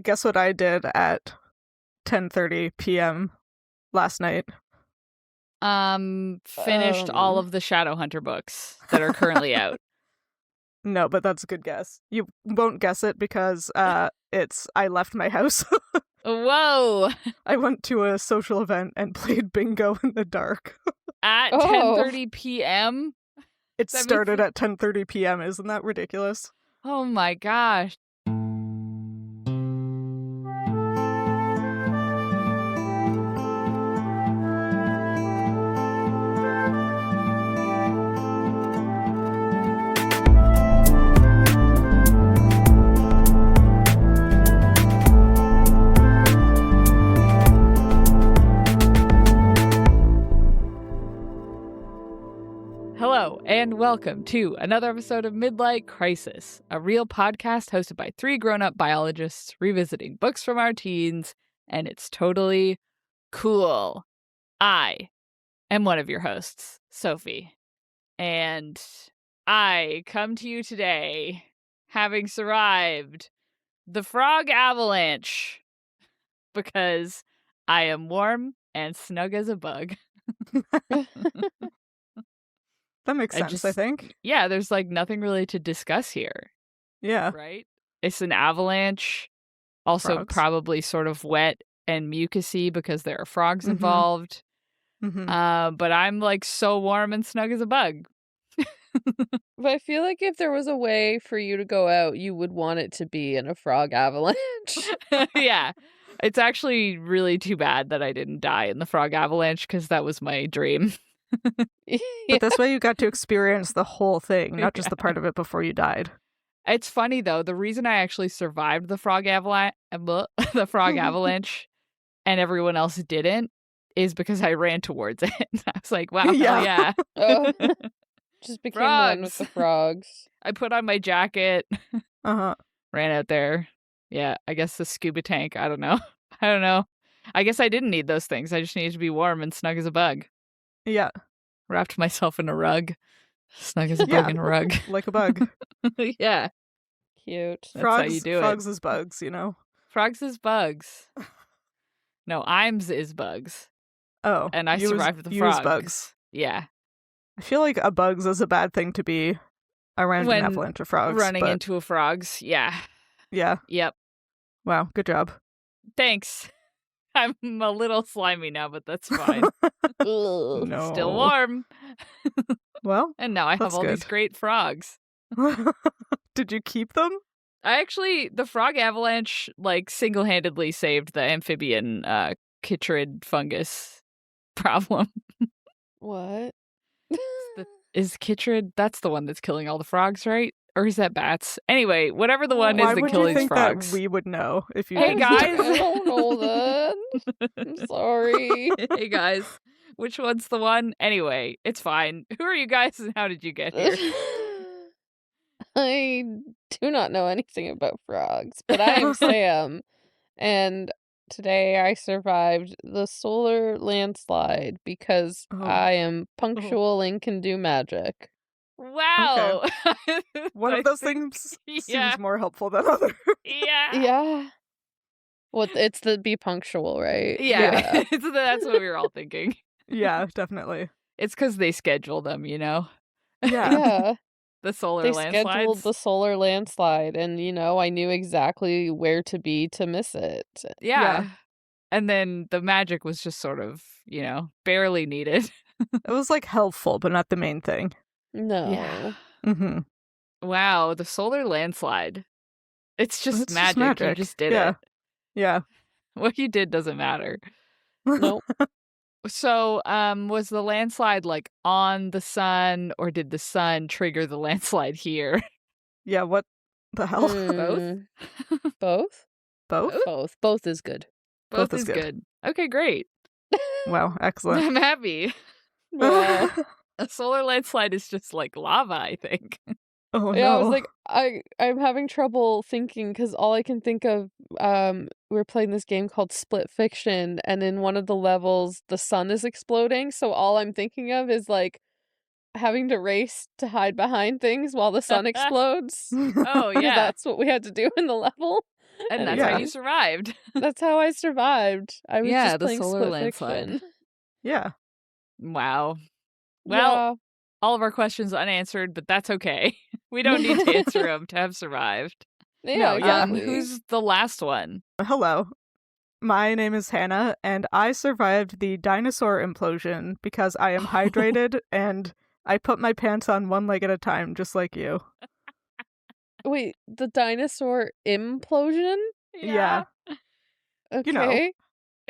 Guess what I did at 10:30 p.m. last night? Finished all of the Shadowhunter books that are currently out. No, but that's a good guess. You won't guess it because I left my house. Whoa! I went to a social event and played bingo in the dark. At 10:30 p.m.? It started at 10:30 p.m. Isn't that ridiculous? Oh my gosh. Hello, and welcome to another episode of Midlight Crisis, a real podcast hosted by three grown-up biologists revisiting books from our teens, and it's totally cool. I am one of your hosts, Sophie, and I come to you today having survived the frog avalanche because I am warm and snug as a bug. That makes sense, I think. Yeah, there's like nothing really to discuss here. Yeah. Right? It's an avalanche. Also Frogs. Probably sort of wet and mucusy because there are frogs involved. Mm-hmm. But I'm like so warm and snug as a bug. But I feel like if there was a way for you to go out, you would want it to be in a frog avalanche. Yeah. It's actually really too bad that I didn't die in the frog avalanche because that was my dream. But this way you got to experience the whole thing, not just the part of it before you died. It's funny though, the reason I actually survived the frog avalanche and everyone else didn't is because I ran towards it. I was like, wow, hell yeah. Just became one with the frogs. I put on my jacket, ran out there. Yeah, I guess the scuba tank, I don't know. I guess I didn't need those things. I just needed to be warm and snug as a bug. Yeah. Wrapped myself in a rug. Snug as a bug in a rug. Like a bug. Yeah. Cute. That's how you do frogs is bugs, you know? Frogs is bugs. No, Imes is bugs. Oh. And I survived the frogs. Bugs. Yeah. I feel like a bugs is a bad thing to be around an avalanche of frogs. Running into a frogs. Yeah. Yeah. Yep. Wow, good job. Thanks. I'm a little slimy now, but that's fine. No. Still warm. Well, and now I have all these great frogs. Did you keep them? The frog avalanche, like, single-handedly saved the amphibian chytrid fungus problem. What? Is chytrid, that's the one that's killing all the frogs, right? Or is that bats? Anyway, whatever the one is that kills frogs. Why would you think that we would know if you Hey didn't? guys! I don't know that. I'm sorry. Hey guys, which one's the one? Anyway, it's fine. Who are you guys and how did you get here? I do not know anything about frogs, but I am Sam, and today I survived the solar landslide because I am punctual and can do magic. Wow. Okay. One of those things seems more helpful than others. Yeah. Well, it's the be punctual, right? Yeah. That's what we were all thinking. Yeah, definitely. It's because they schedule them, you know? Yeah. The solar landslides. They scheduled the solar landslide, and, I knew exactly where to be to miss it. Yeah. And then the magic was just sort of, barely needed. It was, like, helpful, but not the main thing. No. Yeah. Mm-hmm. Wow, the solar landslide. It's just magic. You just did it. Yeah. What you did doesn't matter. Nope. So, was the landslide, like, on the sun, or did the sun trigger the landslide here? Yeah, what the hell? Both? Both? Both is good. Both is good. Okay, great. Wow, excellent. I'm happy. Yeah. A solar landslide is just like lava, I think. Oh, yeah, no. I was like, I'm having trouble thinking because all I can think of, we're playing this game called Split Fiction, and in one of the levels, the sun is exploding. So all I'm thinking of is like having to race to hide behind things while the sun explodes. Oh, yeah. That's what we had to do in the level. And that's Yeah. how you survived. That's how I survived. I was Yeah, just the playing solar Split landslide. Fiction. Yeah. Wow. Well, all of our questions unanswered, but that's okay. We don't need to answer them to have survived. Yeah, exactly. Who's the last one? Hello. My name is Hannah, and I survived the dinosaur implosion because I am hydrated and I put my pants on one leg at a time, just like you. Wait, the dinosaur implosion? Yeah. Okay. You know.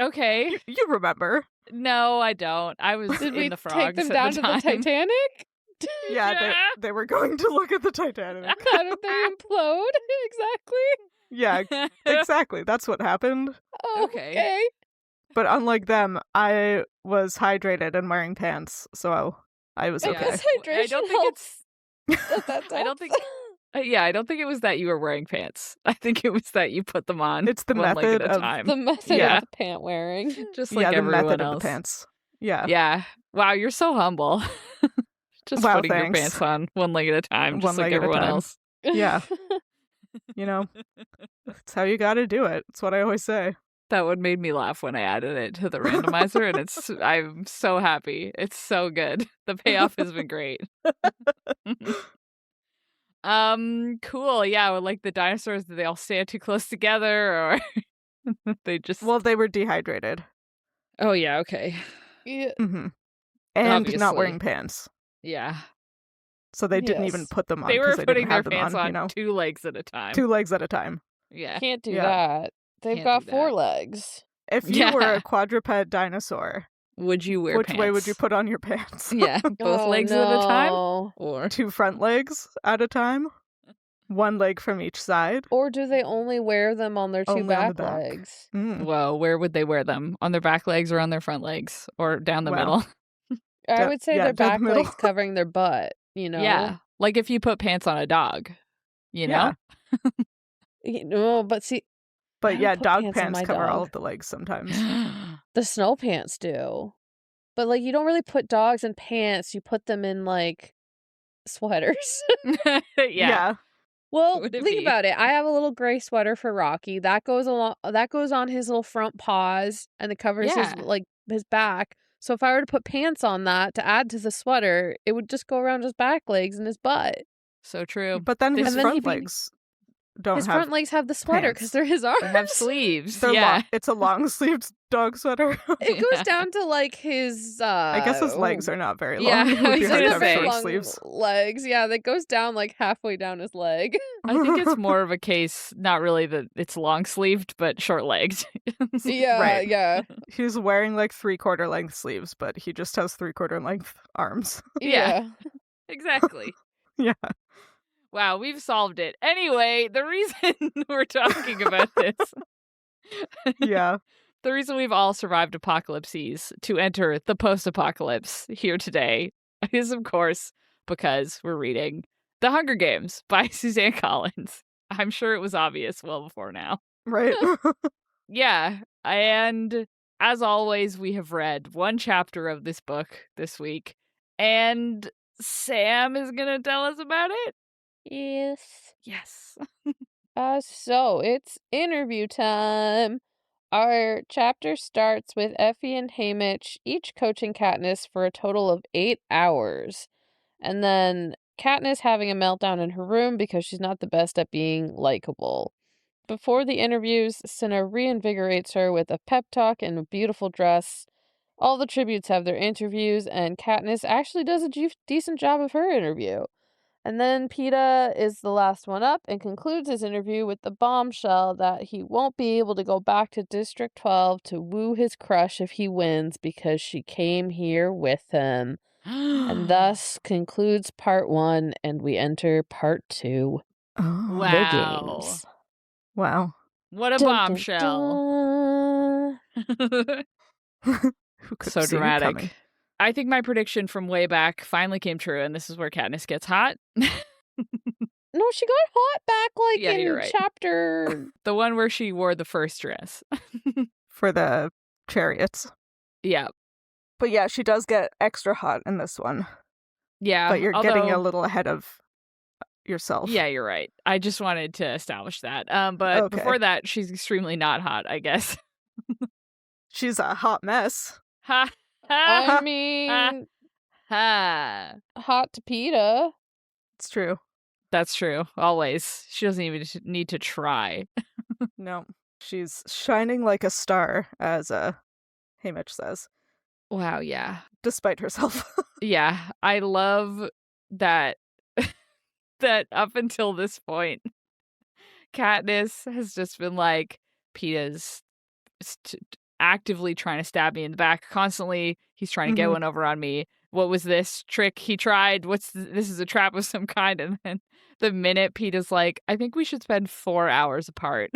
Okay. You remember. No, I don't. I was Did in we the frogs take them at down the to time. the Titanic? Yeah, they were going to look at the Titanic. How did they implode? Exactly. Yeah, exactly. That's what happened. Okay. But unlike them, I was hydrated and wearing pants, so I was okay. Because hydration I don't think helps it's. at that I don't think. depth. I don't think it was that you were wearing pants. I think it was that you put them on. It's the one leg method at a of time. The method Yeah. of the pant wearing. Just like the everyone method else. of the pants. Yeah. Yeah. Wow, you're so humble. Just Wow, putting thanks. your pants on one leg at a time, just One like leg at a everyone time. else. Yeah. You know, that's how you gotta do it. It's what I always say. That one made me laugh when I added it to the randomizer, and I'm so happy. It's so good. The payoff has been great. Cool. Yeah, with like the dinosaurs, did they all stand too close together, or they just? Well, they were dehydrated. Oh yeah. Okay. Yeah. Mm-hmm. And Obviously. not wearing pants. Yeah. So they didn't even Yes. put them on. They were 'cause they putting didn't their have them pants on, you know? 2 legs at a time. 2 legs at a time. Yeah. Can't do Yeah. that. They've Can't got do 4 that. legs. If you were Yeah. a quadruped dinosaur, Would you wear which pants? way would you put on your pants? Yeah, both legs at a time, no. or 2 front legs at a time? 1 leg from each side? Or do they only wear them on their 2 Only on the back back. legs? Mm. well, where would they wear them? On their back legs or on their front legs, or down the Well, middle? I would say yeah, their down the back middle. legs covering their butt, you know? Yeah, like if you put pants on a dog, you know. No, but see, I But don't yeah, put dog pants on pants my cover all dog. of the legs sometimes. The snow pants do. But like you don't really put dogs in pants, you put them in like sweaters. Yeah. Well, Would it think be? about it. I have a little gray sweater for Rocky. That goes on his little front paws and it covers Yeah. his back. So if I were to put pants on that to add to the sweater, it would just go around his back legs and his butt. So true. But then his And then front he'd be- legs don't His have. front legs have the sweater because pants. they're his arms. They have sleeves. They're yeah. long. It's a long sleeved dog sweater. It goes down to like his I guess his legs are not very long. Yeah, It would I be was hard to gonna have say. short long sleeves. legs. Yeah, that goes down like halfway down his leg. I think it's more of a case, not really that it's long sleeved, but short legged. Yeah, Right. yeah. He's wearing like 3/4 length sleeves, but he just has 3/4 length arms. Yeah. Exactly. Yeah. Wow, we've solved it. Anyway, the reason we're talking about this, Yeah. the reason we've all survived apocalypses to enter the post-apocalypse here today is, of course, because we're reading The Hunger Games by Suzanne Collins. I'm sure it was obvious well before now. Right. Yeah, and as always, we have read one chapter of this book this week, and Sam is going to tell us about it. Yes. Yes. So it's interview time. Our chapter starts with Effie and Haymitch each coaching Katniss for a total of 8 hours. And then Katniss having a meltdown in her room because she's not the best at being likable. Before the interviews, Cinna reinvigorates her with a pep talk and a beautiful dress. All the tributes have their interviews, and Katniss actually does a decent job of her interview. And then Peeta is the last one up and concludes his interview with the bombshell that he won't be able to go back to District 12 to woo his crush if he wins because she came here with him. And thus concludes part 1, and we enter part 2. Oh, Wow. The games. Wow. What a Dun, dun, bombshell. dun. Who could So have seen it dramatic. coming? I think my prediction from way back finally came true, and this is where Katniss gets hot. No, she got hot back like Yeah, you're in right. chapter. The one where she wore the first dress. For the chariots. Yeah. But yeah, she does get extra hot in this one. Yeah. But you're getting a although- little ahead of yourself. Yeah, you're right. I just wanted to establish that. But Okay. before that, she's extremely not hot, I guess. She's a hot mess. Ha I mean, ha. hot to PETA. It's true. That's true. Always. She doesn't even need to try. No. She's shining like a star, as Haymitch says. Wow, yeah. Despite herself. Yeah, I love that that up until this point, Katniss has just been like, PETA's actively trying to stab me in the back constantly. He's trying to get one over on me. What was this trick he tried? This is a trap of some kind. And then the minute PETA's like, I think we should spend 4 hours apart.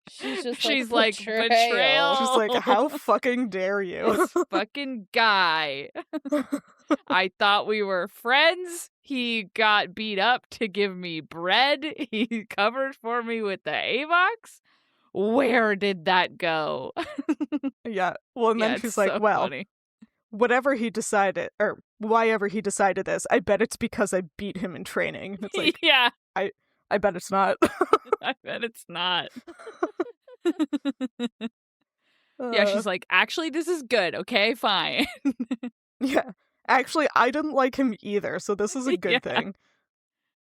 She's like, betrayal. She's like, how fucking dare you? This fucking guy. I thought we were friends. He got beat up to give me bread. He covered for me with the Avox. Where did that go? Yeah. Well, and then she's like, so well, funny. whatever he decided, or why ever he decided this, I bet it's because I beat him in training. It's like, yeah. I bet it's not. I bet it's not. Yeah, she's like, actually, this is good. Okay, fine. Yeah. Actually, I didn't like him either, so this is a good thing.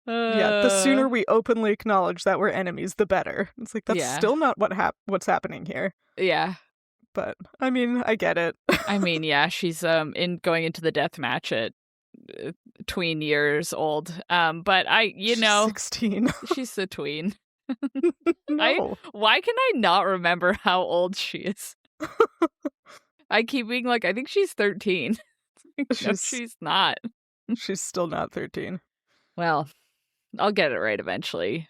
Yeah, the Uh. sooner we openly acknowledge that we're enemies, the better. It's like, that's still not what's happening here. Yeah. But, I mean, I get it. I mean, yeah, she's going into the death match at tween years old. But She's 16. she's a tween. No. Why can I not remember how old she is? I keep being like, I think she's 13. No, she's not. She's still not 13. Well, I'll get it right eventually.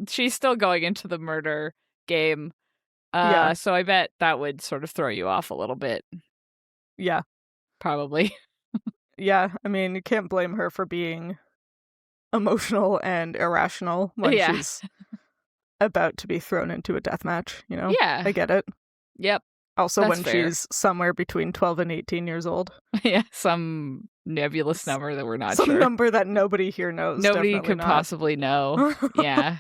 She's still going into the murder game. Yeah. So I bet that would sort of throw you off a little bit. Yeah. Probably. Yeah, I mean, you can't blame her for being emotional and irrational when she's about to be thrown into a death match, you know? Yeah. I get it. Yep. Also, That's when fair. she's somewhere between 12 and 18 years old. Yeah, some nebulous number that we're not Some sure. number that nobody here knows. Nobody definitely could not. possibly know. Yeah.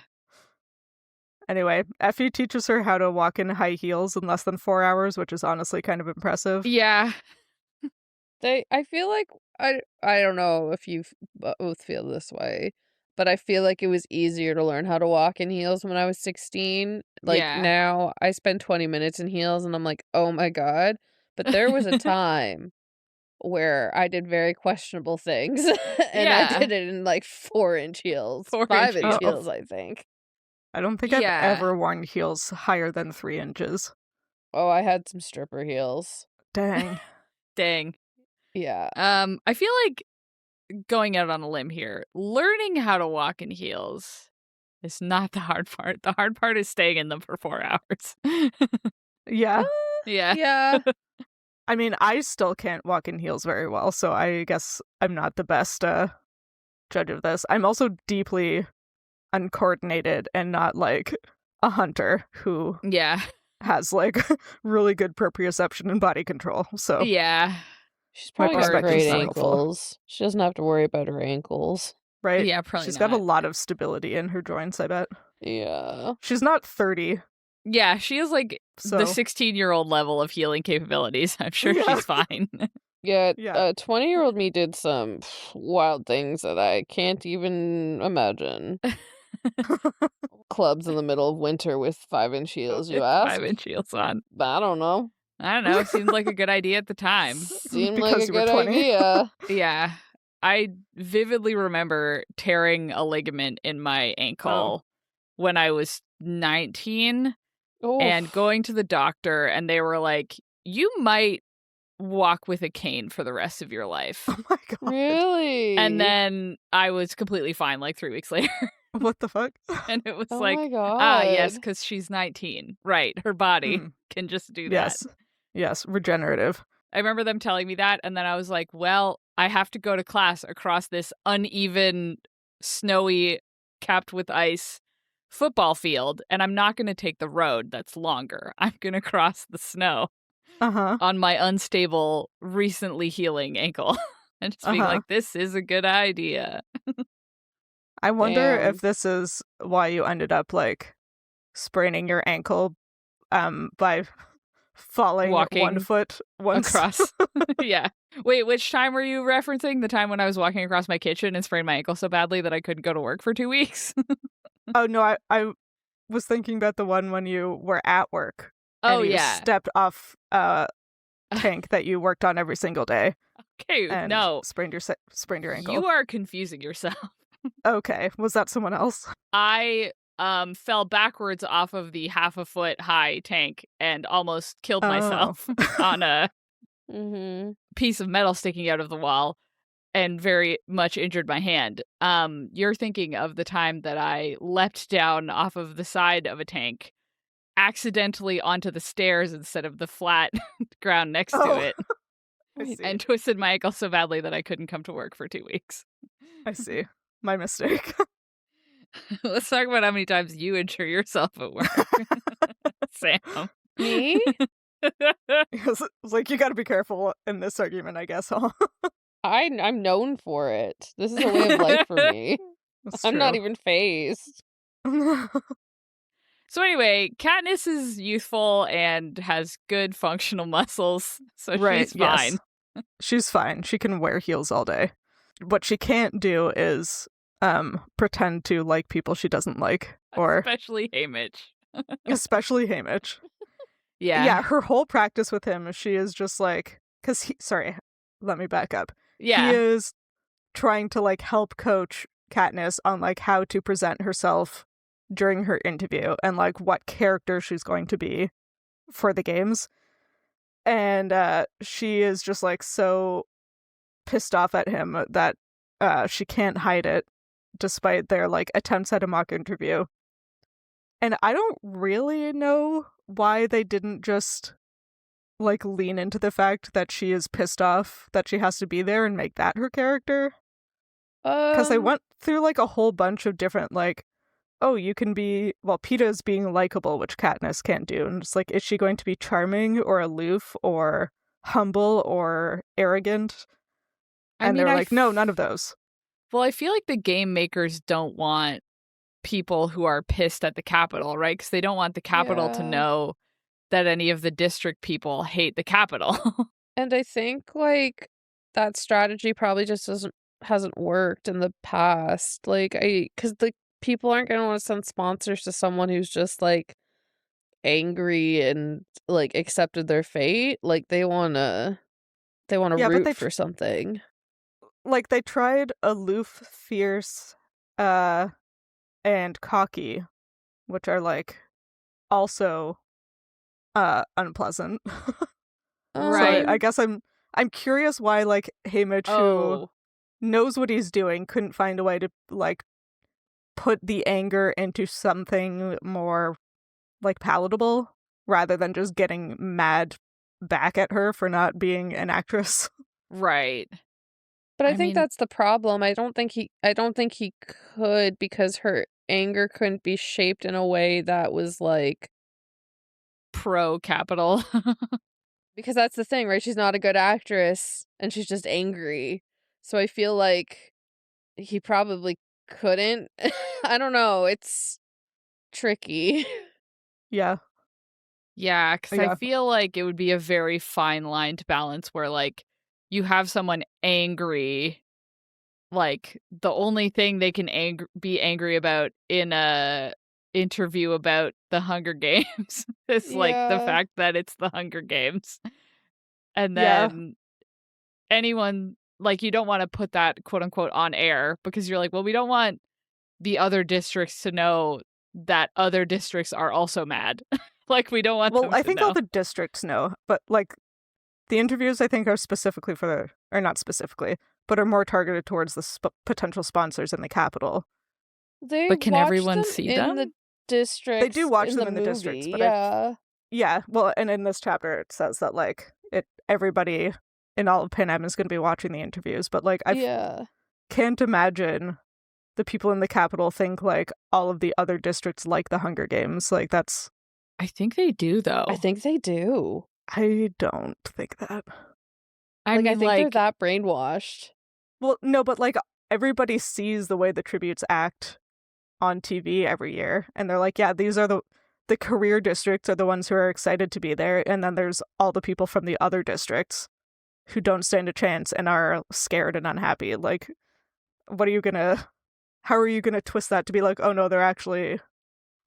Anyway, Effie teaches her how to walk in high heels in less than 4 hours, which is honestly kind of impressive. Yeah. I feel like I don't know if you both feel this way, but I feel like it was easier to learn how to walk in heels when I was 16. Like Yeah. now I spend 20 minutes in heels and I'm like, "Oh my God." But there was a time where I did very questionable things and Yeah. I did it in like 4-inch heels, 4-inch 5-inch heels. heels, I think. I don't think Yeah. I've ever worn heels higher than 3 inches. Oh, I had some stripper heels. Dang. Dang. Yeah. I feel like going out on a limb here, learning how to walk in heels is not the hard part. The hard part is staying in them for 4 hours. Yeah. Yeah. Yeah. I mean, I still can't walk in heels very well, so I guess I'm not the best judge of this. I'm also deeply uncoordinated and not like a hunter who Yeah. has like really good proprioception and body control. So Yeah. She's My probably got perspective's great not helpful. ankles. She doesn't have to worry about her ankles. right? Yeah, probably She's not. got a lot of stability in her joints, I bet. Yeah. She's not 30, Yeah, she is like so the 16-year-old level of healing capabilities. I'm sure Yeah. she's fine. Yeah, Yeah. 20-year-old me did some wild things that I can't even imagine. Clubs in the middle of winter with 5-inch heels, you ask? 5-inch heels on. I don't know. I don't know. It seemed like a good idea at the time. Seemed like Because a you were good 20. idea. Yeah. I vividly remember tearing a ligament in my ankle when I was 19 Oh, and going to the doctor, and they were like, you might walk with a cane for the rest of your life. Oh my god. really? And then I was completely fine like 3 weeks later. What the fuck? And it was Oh like, my god. ah, yes, because she's 19. Right. Her body Mm. can just do that. Yes. Yes, regenerative. I remember them telling me that, and then I was like, well, I have to go to class across this uneven, snowy, capped with ice football field, and I'm not going to take the road that's longer. I'm going to cross the snow Uh-huh. on my unstable, recently healing ankle. and just being like, this is a good idea. I wonder Damn. if this is why you ended up like spraining your ankle by falling Walking 1 foot once across. Yeah. Wait, which time were you referencing? The time when I was walking across my kitchen and sprained my ankle so badly that I couldn't go to work for 2 weeks? Oh no, I was thinking about the one when you were at work. Oh, and you yeah. stepped off a tank that you worked on every single day. Okay, and no. sprained your ankle. You are confusing yourself. Okay, was that someone else? I fell backwards off of the half a foot high tank and almost killed myself on a piece of metal sticking out of the wall and very much injured my hand. You're thinking of the time that I leapt down off of the side of a tank accidentally onto the stairs instead of the flat ground next to it and twisted my ankle so badly that I couldn't come to work for 2 weeks. I see. My mistake. Let's talk about how many times you injure yourself at work. Sam. Me? It's like, you gotta be careful in this argument, I guess, huh? I'm known for it. This is a way of life for me. I'm not even phased. So anyway, Katniss is youthful and has good functional muscles, so she's fine. Yes. She's fine. She can wear heels all day. What she can't do is pretend to like people she doesn't like, or especially Haymitch. Especially Haymitch. Yeah, her whole practice with him, she is just like, sorry, let me back up. Yeah, he is trying to like help coach Katniss on like how to present herself during her interview and like what character she's going to be for the games. And she is just like so pissed off at him that she can't hide it despite their like attempts at a mock interview. And I don't really know why they didn't just like lean into the fact that she is pissed off that she has to be there and make that her character. Because they went through like a whole bunch of different like, oh, you can be, well, Peeta's being likable, which Katniss can't do. And it's like, is she going to be charming or aloof or humble or arrogant? And they're like, no, none of those. Well, I feel like the game makers don't want people who are pissed at the Capitol, right? Because they don't want the Capitol to know that any of the district people hate the Capitol. And I think like that strategy probably just hasn't worked in the past. Like because the people aren't going to want to send sponsors to someone who's just like angry and like accepted their fate. Like they want to root for something. Like they tried aloof, fierce, and cocky, which are like also unpleasant. Right. So I guess I'm curious why like Haymitch, who knows what he's doing, couldn't find a way to like put the anger into something more like palatable rather than just getting mad back at her for not being an actress. Right. But I think that's the problem. I don't think he could, because her anger couldn't be shaped in a way that was like pro-Capitol. Because that's the thing, right? She's not a good actress and she's just angry. So I feel like he probably couldn't. I don't know. It's tricky. Yeah. Yeah, because I feel like it would be a very fine line to balance where like you have someone angry, like the only thing they can be angry about in a interview about the Hunger Games is like the fact that it's the Hunger Games. And then anyone, like, you don't want to put that quote unquote on air because you're like, well, we don't want the other districts to know that other districts are also mad. Like, we don't want them to know. Well, I think all the districts know, but like the interviews I think are specifically or not specifically, but are more targeted towards the potential sponsors in the Capitol. But can everyone see them? The districts, they do watch them in the districts, but well, and in this chapter it says that like everybody in all of Panem is going to be watching the interviews, but like I can't imagine the people in the Capitol think like all of the other districts like the Hunger Games. Like that's, I think they do though. I think they do. I don't think that. I Like, I mean, think they're like, that brainwashed. Well, no, but like everybody sees the way the tributes act on TV every year, and they're like, yeah, these are the career districts are the ones who are excited to be there, and then there's all the people from the other districts who don't stand a chance and are scared and unhappy. Like, how are you gonna twist that to be like, oh no, they're actually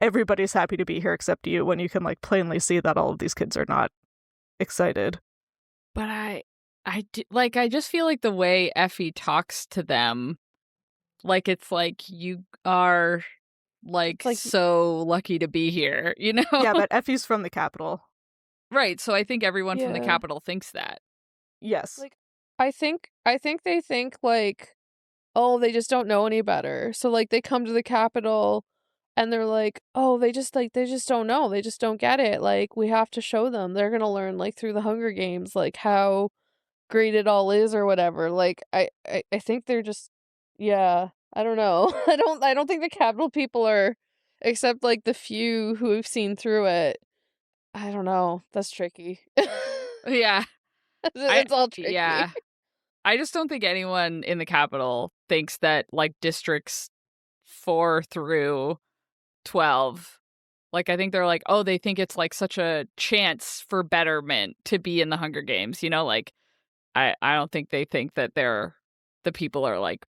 everybody's happy to be here except you, when you can like plainly see that all of these kids are not excited. but I just feel like the way Effie talks to them, like it's like you are like Like, so lucky to be here, you know? Yeah, but Effie's from the capital. Right. So I think everyone from the yeah. capital thinks that. Yes. Like, I think they think like, oh, they just don't know any better. So like they come to the Capitol and they're like, oh, they just don't know. They just don't get it. Like we have to show them. They're gonna learn like through the Hunger Games, like how great it all is or whatever. Like I think they're just yeah, I don't know. I don't think the Capitol people are, except like the few who have seen through it. I don't know. That's tricky. Yeah. It's all tricky. Yeah. I just don't think anyone in the capital thinks that like districts 4 through 12, like I think they're like, oh, they think it's like such a chance for betterment to be in the Hunger Games, you know, like I don't think they think that the people are like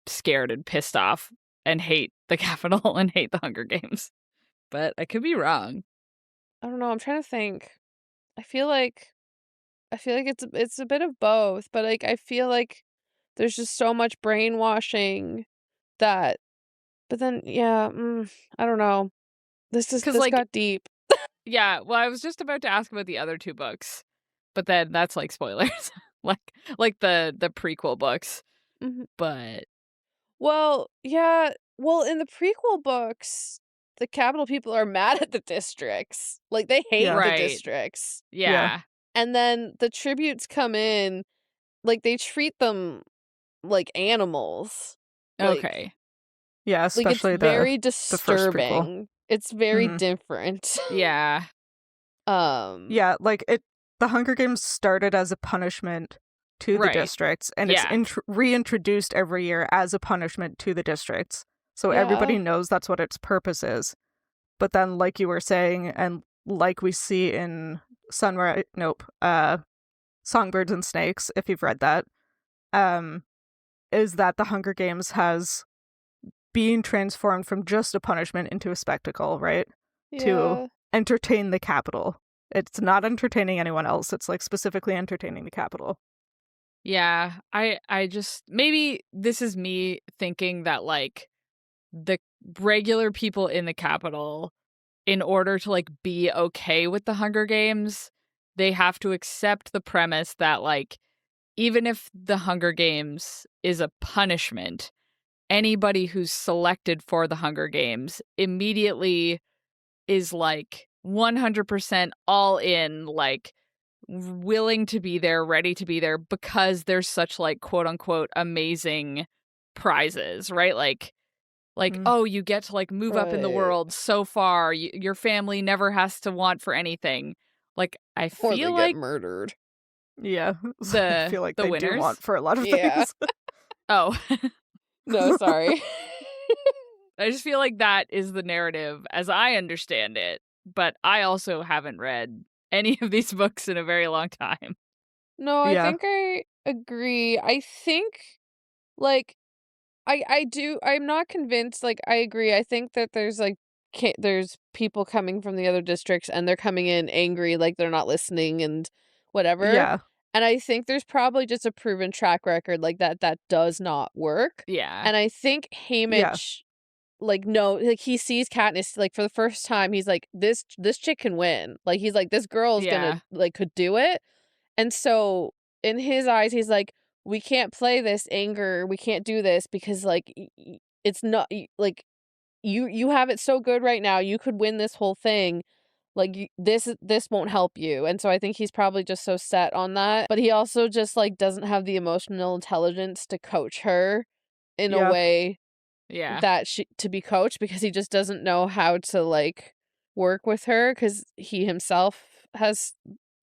scared and pissed off and hate the capital and hate the Hunger Games. But I could be wrong. I don't know. I'm trying to think. I feel like it's a bit of both, but like I feel like there's just so much brainwashing that. But then yeah, I don't know. Cuz This like got deep. yeah, well I was just about to ask about the other 2 books, but then that's like spoilers. like the prequel books. Mhm. But Well, yeah. Well, in the prequel books, the capital people are mad at the districts. Like they hate Yeah. the right. districts. Yeah. And then the tributes come in, like they treat them like animals. Like Okay. Yeah, it's especially very the first prequel. disturbing. It's very Mhm. different. Yeah. Yeah, like the Hunger Games started as a punishment to the Right. districts, and it's Yeah. reintroduced every year as a punishment to the districts. So everybody Yeah. knows that's what its purpose is. But then, like you were saying, and like we see in Songbirds and Snakes, if you've read that, is that the Hunger Games has been transformed from just a punishment into a spectacle, right? To Yeah. entertain the capital. It's not entertaining anyone else. It's like specifically entertaining the capital. Yeah. I just, maybe this is me thinking that like the regular people in the capital, in order to like be okay with the Hunger Games, they have to accept the premise that like even if the Hunger Games is a punishment, anybody who's selected for the Hunger Games immediately is like 100% all in, like willing to be there, ready to be there, because there's such like quote unquote amazing prizes, right? Like Mm. oh, you get to like move up in the Right. world so far, your family never has to want for anything. Like I Or they feel get like murdered. Yeah. I feel like the they do want winners. for a lot of Yeah. things. Oh, No, sorry. I just feel like that is the narrative as I understand it, but I also haven't read any of these books in a very long time. No, I Yeah. think I agree. I think like I'm not convinced, like I agree. I think that there's like there's people coming from the other districts and they're coming in angry, like they're not listening and whatever. Yeah. And I think there's probably just a proven track record like that does not work. Yeah. And I think Yeah. Haymitch, like no, like he sees Katniss, like for the first time he's like this chick can win. Like he's like this girl is Yeah. gonna like could do it. And so in his eyes he's like, we can't play this anger, we can't do this because like it's not like you have it so good right now, you could win this whole thing. Like this won't help you. And so I think he's probably just so set on that, but he also just like doesn't have the emotional intelligence to coach her in a Yeah. way Yeah. that she to be coached, because he just doesn't know how to like work with her, because he himself has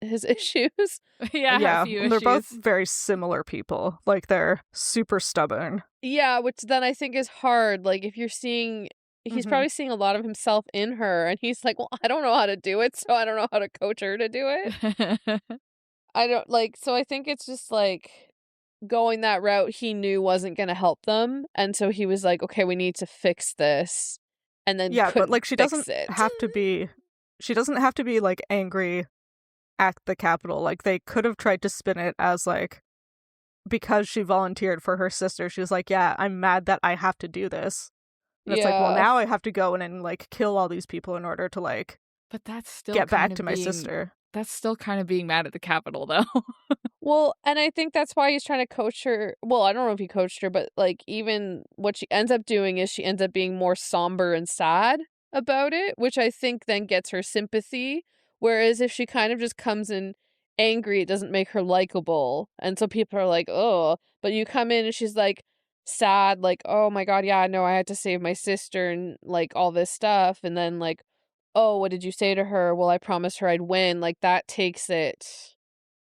his issues. Yeah, a few they're both issues. very similar people. Like, they're super stubborn. Yeah, which then I think is hard. Like, if you're seeing, he's Mhm. probably seeing a lot of himself in her, and he's like, well, I don't know how to do it, so I don't know how to coach her to do it. I don't like, so I think it's just like going that route he knew wasn't going to help them. And so he was like, okay, we need to fix this. And then Yeah, but couldn't like she fix doesn't it. have to be like angry at the Capitol. Like, they could have tried to spin it as like, because she volunteered for her sister, she's like, yeah, I'm mad that I have to do this. And it's like, well, Yeah. now I have to go in and like kill all these people in order to like But that's still get back kind to of my being sister. that's still kind of being mad at the Capitol, though. Well, and I think that's why he's trying to coach her. Well, I don't know if he coached her, but like even what she ends up doing is she ends up being more somber and sad about it, which I think then gets her sympathy. Whereas if she kind of just comes in angry, it doesn't make her likable. And so people are like, oh, but you come in and she's like sad, like, oh my God, yeah, no, I had to save my sister and like all this stuff. And then like, oh, what did you say to her? Well, I promised her I'd win. Like that takes it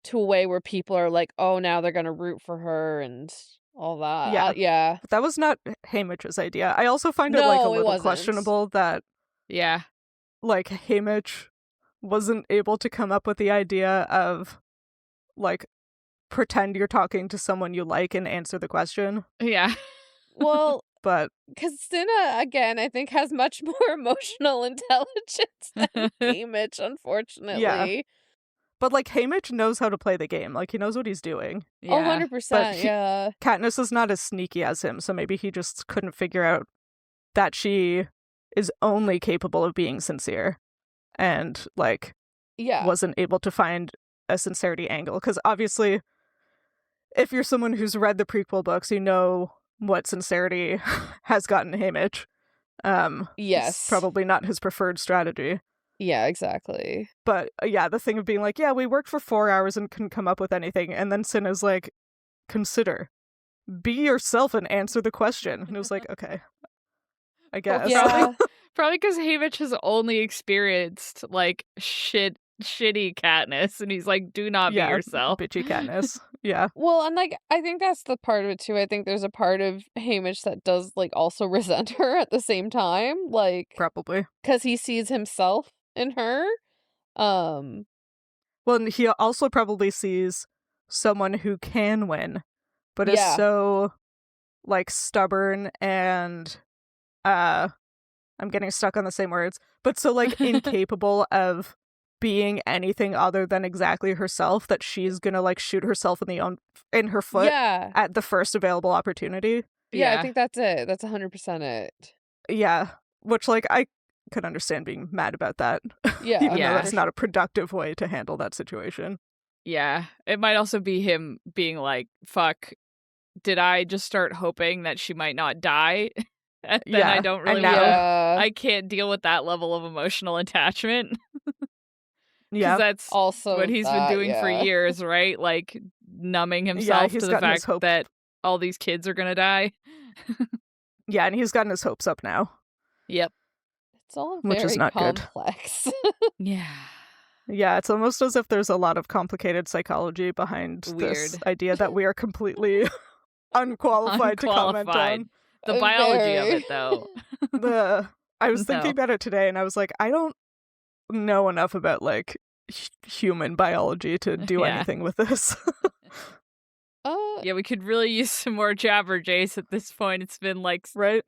to a way where people are like, oh, now they're gonna root for her and all that. Yeah. Yeah. But that was not Haymitch's idea. I also find it like a No, it little wasn't. questionable that Yeah. like Haymitch wasn't able to come up with the idea of like pretend you're talking to someone you like and answer the question. Yeah. Well, But because Cinna, again, I think has much more emotional intelligence than Haymitch, unfortunately. but like Haymitch knows how to play the game. Like, he knows what he's doing. Oh, Yeah. 100%, But he- yeah. Katniss is not as sneaky as him, so maybe he just couldn't figure out that she is only capable of being sincere and like Yeah. wasn't able to find a sincerity angle. Because obviously, if you're someone who's read the prequel books, you know what sincerity has gotten Haymitch. Yes. It's probably not his preferred strategy. Yeah, exactly. But yeah, the thing of being like, yeah, we worked for 4 hours and couldn't come up with anything. And then Sin is like, consider. Be yourself and answer the question. And it was like, okay, I guess. Yeah. Probably because Haymitch has only experienced like shitty Katniss, and he's like, do not be yourself. Bitchy Katniss. Yeah. Well, and like I think that's the part of it too. I think there's a part of Haymitch that does like also resent her at the same time, like Probably. because he sees himself in her. Well, and he also probably sees someone who can win, but is Yeah. so like stubborn and I'm getting stuck on the same words, but so like incapable of being anything other than exactly herself that she's gonna like shoot herself in her foot Yeah. at the first available opportunity. Yeah, I think that's it. That's 100% it. Yeah, which like I could understand being mad about that. Yeah. Even Yeah. though that's not a productive way to handle that situation. Yeah. It might also be him being like, fuck, did I just start hoping that she might not die? And then Yeah, I don't really and now- Yeah. I can't deal with that level of emotional attachment. Yeah, That's Also what he's that, been doing for yeah. years, right? Like numbing himself he's to the gotten his fact hope. that all these kids are gonna die. Yeah, and he's gotten his hopes up now. Yep. It's all Which very is not good. complex. Yeah. Yeah, it's almost as if there's a lot of complicated psychology behind this Weird. idea that we are completely unqualified to comment Unqualified. on. The biology of Very. it, though. I was thinking No. about it today, and I was like, I don't know enough about like human biology to do Yeah. anything with this. Yeah, we could really use some more Jabberjays at this point. It's been like Right?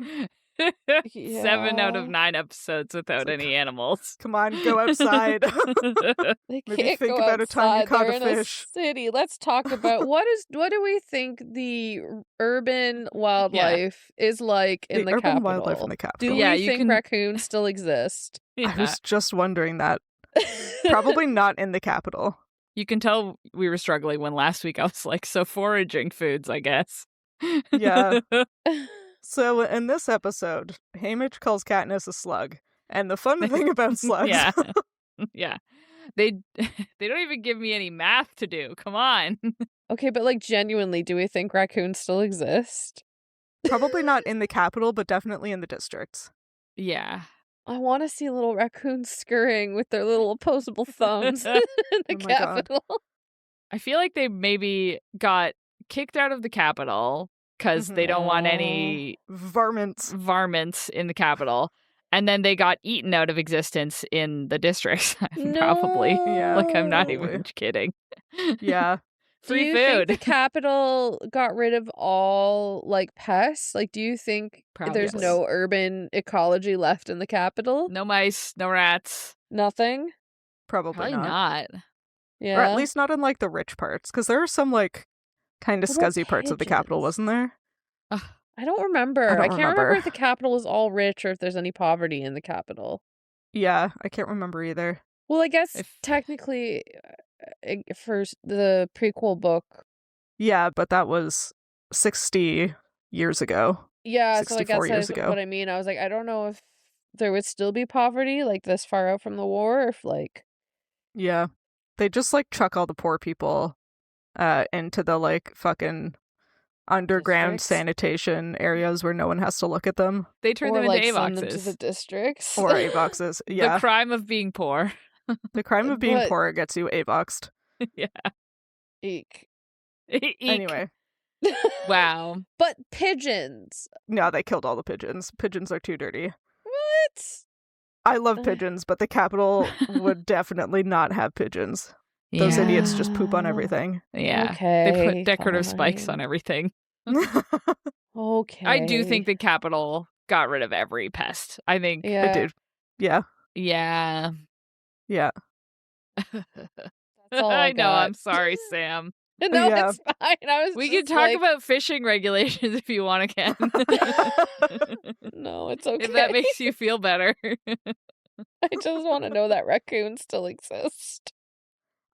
7 out of Yeah. 9 episodes without like, any animals. Come on, go outside. They Maybe can't think go about a time you outside. caught They're a in a fish. city. Let's talk about what do we think the urban wildlife is like in The the urban capital? wildlife in the capital. Do Yeah, we you think can- raccoons still exist? I Yeah. was just wondering that. Probably not in the capital. You can tell we were struggling when last week I was like, so foraging foods, I guess. Yeah. So in this episode, Haymitch calls Katniss a slug. And the fun thing about slugs, Yeah. Yeah. They don't even give me any math to do. Come on. Okay, but like genuinely, do we think raccoons still exist? probably not in the capital, but definitely in the districts. Yeah. I want to see little raccoons scurrying with their little opposable thumbs in the Oh my God. Capitol. I feel like they maybe got kicked out of the Capitol because they don't want any Varmints. varmints in the Capitol. And then they got eaten out of existence in the districts. Probably. Yeah. Like, I'm not Probably. even kidding. Yeah. Do Free you think food. the Capitol got rid of all, like, pests? Like, do you think there's Probably. no urban ecology left in the Capitol? No mice, no rats. Nothing? Probably Probably not. Yeah. Or at least not in, like, the rich parts. Because there are some, like, kind of What about scuzzy parts of the Capitol, pigeons? wasn't there? I don't remember. I don't can't remember remember. if the Capitol is all rich or if there's any poverty in the Capitol. Yeah, I can't remember either. Well, I guess If- technically for the prequel book. Yeah, but that was 60 years ago. Yeah, so I 64 guess years that's ago. what I mean. I was like, I don't know if there would still be poverty, like, this far out from the war, or if, like... Yeah. They just, like, chuck all the poor people into the, like, fucking underground Districts? sanitation areas where no one has to look at them. They turn or, them like, into send them to A-boxes. the districts. Or A-boxes. Yeah. The crime of being poor. The crime of being But- poor gets you A-boxed. Yeah. Eek. Eek. Anyway. Wow. But pigeons. No, they killed all the pigeons. Pigeons are too dirty. What? I love pigeons, but the Capitol would definitely not have pigeons. Those idiots just poop on everything. Yeah. Okay. They put decorative spikes fine. on everything. Okay. I do think the Capitol got rid of every pest. I think. Yeah. I do. Yeah. Yeah. Yeah. all I know. got. I'm sorry, Sam. No, Yeah. it's fine. I was We can just talk like, about fishing regulations if you want again. No, it's okay. If that makes you feel better. I just want to know that raccoons still exist.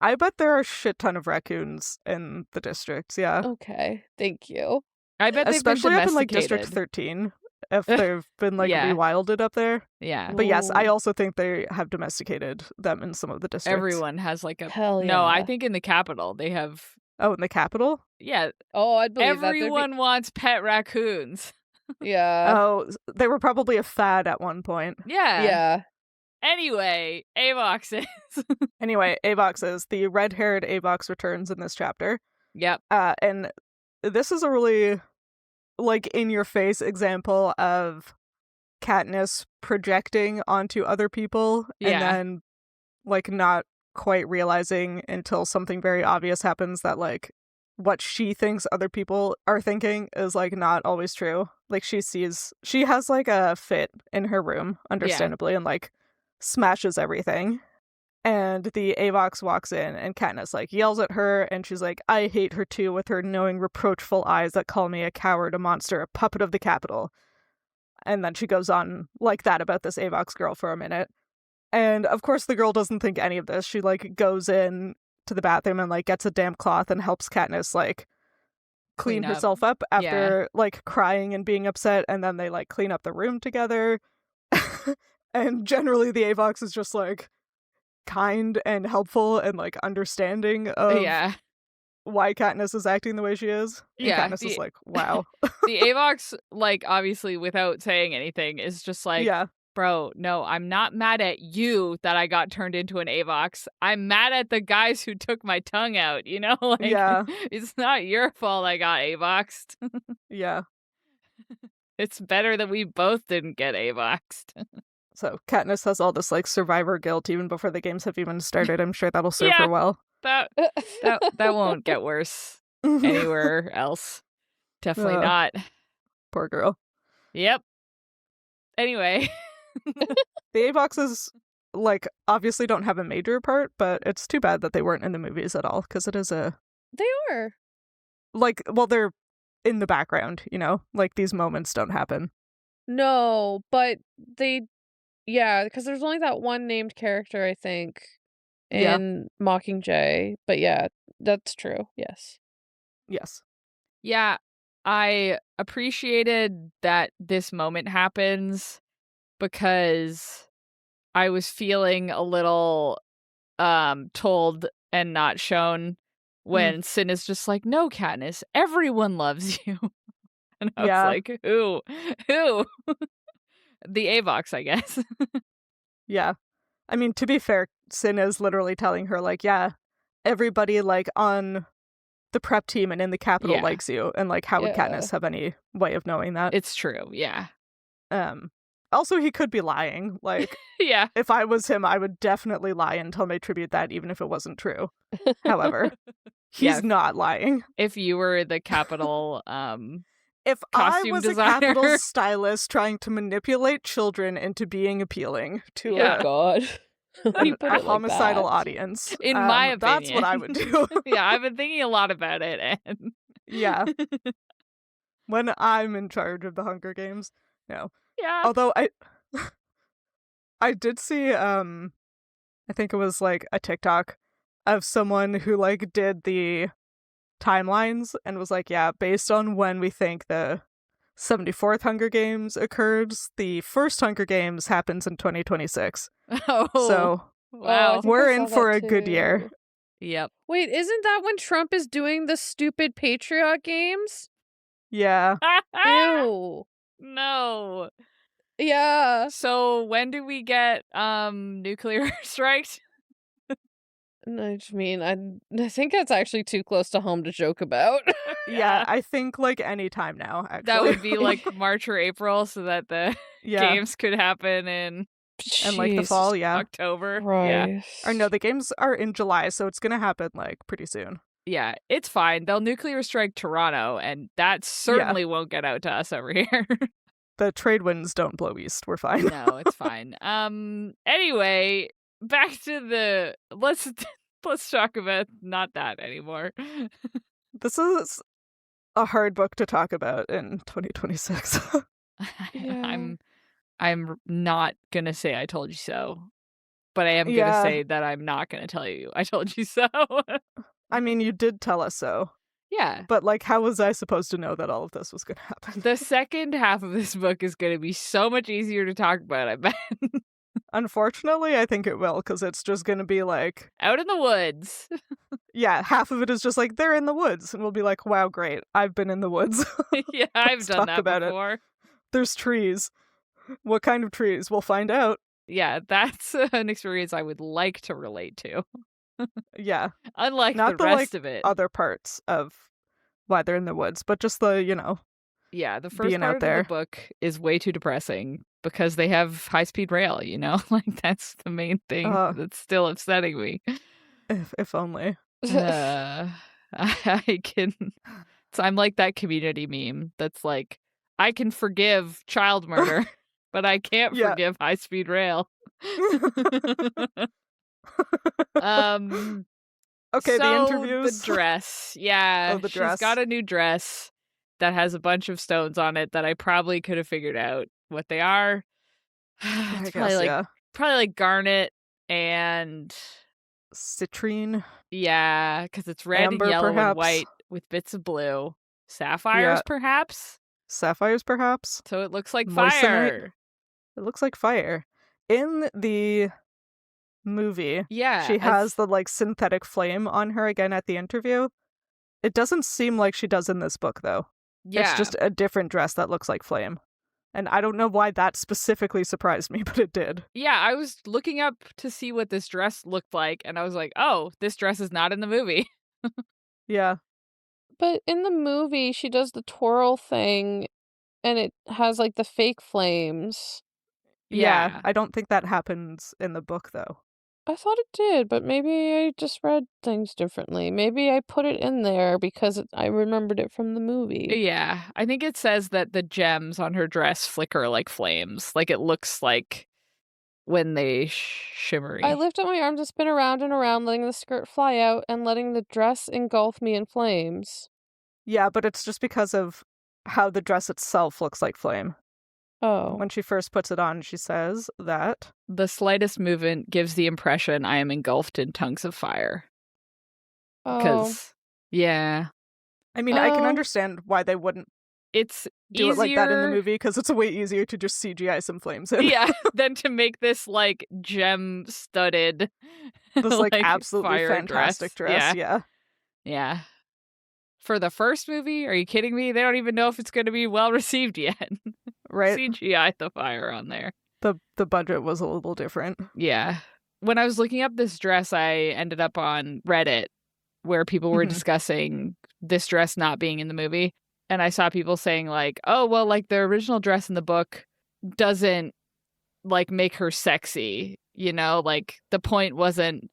I bet there are a shit ton of raccoons in the districts, yeah. Okay, thank you. I bet they've Especially been up in, like, domesticated. District 13, if they've been, like, Yeah. rewilded up there. Yeah. But yes, I Ooh. also think they have domesticated them in some of the districts. Everyone has like a Hell No, I yeah. think in the Capitol they have Oh, in the Capitol? yeah, Oh, I'd believe that. everyone wants pet raccoons. Yeah. Oh, they were probably a fad at one point. Yeah. Yeah. Anyway, A-boxes. Anyway, A-boxes. The red-haired A-box returns in this chapter. Yep. And this is a really, like, in-your-face example of Katniss projecting onto other people Yeah. and then, like, not quite realizing until something very obvious happens that, like, what she thinks other people are thinking is, like, not always true. Like, she has, like, a fit in her room, understandably, and, like, smashes everything. And the Avox walks in, and Katniss, like, yells at her, and she's like, I hate her too, with her knowing, reproachful eyes that call me a coward, a monster, a puppet of the Capitol. And then she goes on like that about this Avox girl for a minute. And, of course, the girl doesn't think any of this. She, like, goes in to the bathroom and, like, gets a damp cloth and helps Katniss, like, clean Clean up. herself up after, like, crying and being upset, and then they, like, clean up the room together. And generally the Avox is just, like, kind and helpful and, like, understanding of Yeah. why Katniss is acting the way she is. And Yeah, Katniss is the- like, wow. The Avox, like, obviously without saying anything, is just like, Yeah. bro, no, I'm not mad at you that I got turned into an Avox. I'm mad at the guys who took my tongue out, you know? Like, Yeah. it's not your fault I got Avoxed. Yeah. It's better that we both didn't get Avoxed. So Katniss has all this, like, survivor guilt even before the games have even started. I'm sure that'll serve Yeah. her well. That won't get worse anywhere else. Definitely Ugh. not. Poor girl. Yep. Anyway. The Avoxes, like, obviously don't have a major part, but it's too bad that they weren't in the movies at all, because it is a, They are. like, well, they're in the background, you know? Like, these moments don't happen. No, but yeah, because there's only that one named character, I think, Yeah. in Mockingjay. But yeah, that's true. Yes. Yes. Yeah, I appreciated that this moment happens because I was feeling a little told and not shown when Sin is just like, no, Katniss, everyone loves you. And I Yeah. was like, who? The Avox, I guess. Yeah. I mean, to be fair, Sin is literally telling her, like, yeah, everybody, like, on the prep team and in the capital Yeah. likes you. And, like, how would Yeah. Katniss have any way of knowing that? It's true, yeah. Also, he could be lying. Like, Yeah. if I was him, I would definitely lie and tell my tribute that, even if it wasn't true. However, he's Yeah. not lying. If you were the Capital If I costume was designer. a capital stylist trying to manipulate children into being appealing to Yeah. Oh God. When you a put it like homicidal that. audience, In my opinion. that's what I would do. Yeah, I've been thinking a lot about it, and Yeah. When I'm in charge of the Hunger Games. No. yeah. Although I did see I think it was like a TikTok of someone who like did the timelines and was like, yeah, based on when we think the 74th Hunger Games occurred, the first Hunger Games happens in 2026. Oh, So wow. I think we're I saw in for that a good year. too. Yep. Wait, isn't that when Trump is doing the stupid Patriot games? Yeah. Ew. No. Yeah. So when do we get nuclear strikes? I just mean, I think that's actually too close to home to joke about. Yeah, I think like any time now, actually. That would be like March or April, so that the yeah. games could happen in And like the fall, yeah. October. Right. Yeah. Or no, the games are in July, so it's gonna happen like pretty soon. Yeah, it's fine. They'll nuclear strike Toronto, and that certainly won't get out to us over here. The trade winds don't blow east. We're fine. No, it's fine. Anyway, back to the let's talk about not that anymore. This is a hard book to talk about in 2026. Yeah. I'm not gonna say I told you so, but I am gonna Yeah. say that I'm not gonna tell you I told you so. I mean, you did tell us so, Yeah. but like, how was I supposed to know that all of this was gonna happen? The second half of this book is gonna be so much easier to talk about, I bet. Unfortunately, I think it will, because it's just gonna be like, Out in the woods. yeah, half of it is just like, they're in the woods, and we'll be like, wow, great, I've been in the woods. Yeah, I've Let's done talk that about it. before. There's trees. What kind of trees? We'll find out. Yeah, that's an experience I would like to relate to. Yeah. Unlike Not the rest of it. Other parts of why they're in the woods, but just the, Yeah, the first being out part of there. the book is way too depressing because they have high-speed rail, you know? Like, that's the main thing that's still upsetting me. if only. I can... So I'm like that Community meme that's like, I can forgive child murder, but I can't Yeah. forgive high-speed rail. Okay, the So, interviews. the dress. Yeah, Oh, the she's dress. got a new dress that has a bunch of stones on it that I probably could have figured out what they are. I It's guess, probably like garnet and citrine. yeah, because it's red Amber, and yellow perhaps. and white with bits of blue. Sapphires, Yeah. perhaps. Sapphires, perhaps. So it looks like Moissanite? fire. It looks like fire. In the movie, Yeah, she has the like synthetic flame on her again at the interview. It doesn't seem like she does in this book, though. yeah. It's just a different dress that looks like flame. And I don't know why that specifically surprised me, but it did. Yeah, I was looking up to see what this dress looked like, and I was like, oh, this dress is not in the movie. Yeah. But in the movie, she does the twirl thing, and it has like the fake flames. Yeah. I don't think that happens in the book, though. I thought it did, but maybe I just read things differently. Maybe I put it in there because I remembered it from the movie. Yeah, I think it says that the gems on her dress flicker like flames. Like it looks like when they shimmery. I lift up my arms and spin around and around, letting the skirt fly out and letting the dress engulf me in flames. Yeah, but it's just because of how the dress itself looks like flame. Oh. When she first puts it on, she says that. The slightest movement gives the impression I am engulfed in tongues of fire. Oh. Because, yeah. I mean, I can Oh. understand why they wouldn't It's do easier, it like that in the movie, because it's way easier to just CGI some flames in. yeah, than to make this, like, gem-studded, This, like absolutely fire fantastic dress. Yeah. Yeah. For the first movie? Are you kidding me? They don't even know if it's going to be well received yet. right? CGI the fire on there. The budget was a little different. Yeah. When I was looking up this dress, I ended up on Reddit where people were discussing this dress not being in the movie. And I saw people saying like, oh, well, like the original dress in the book doesn't like make her sexy, you know, like the point wasn't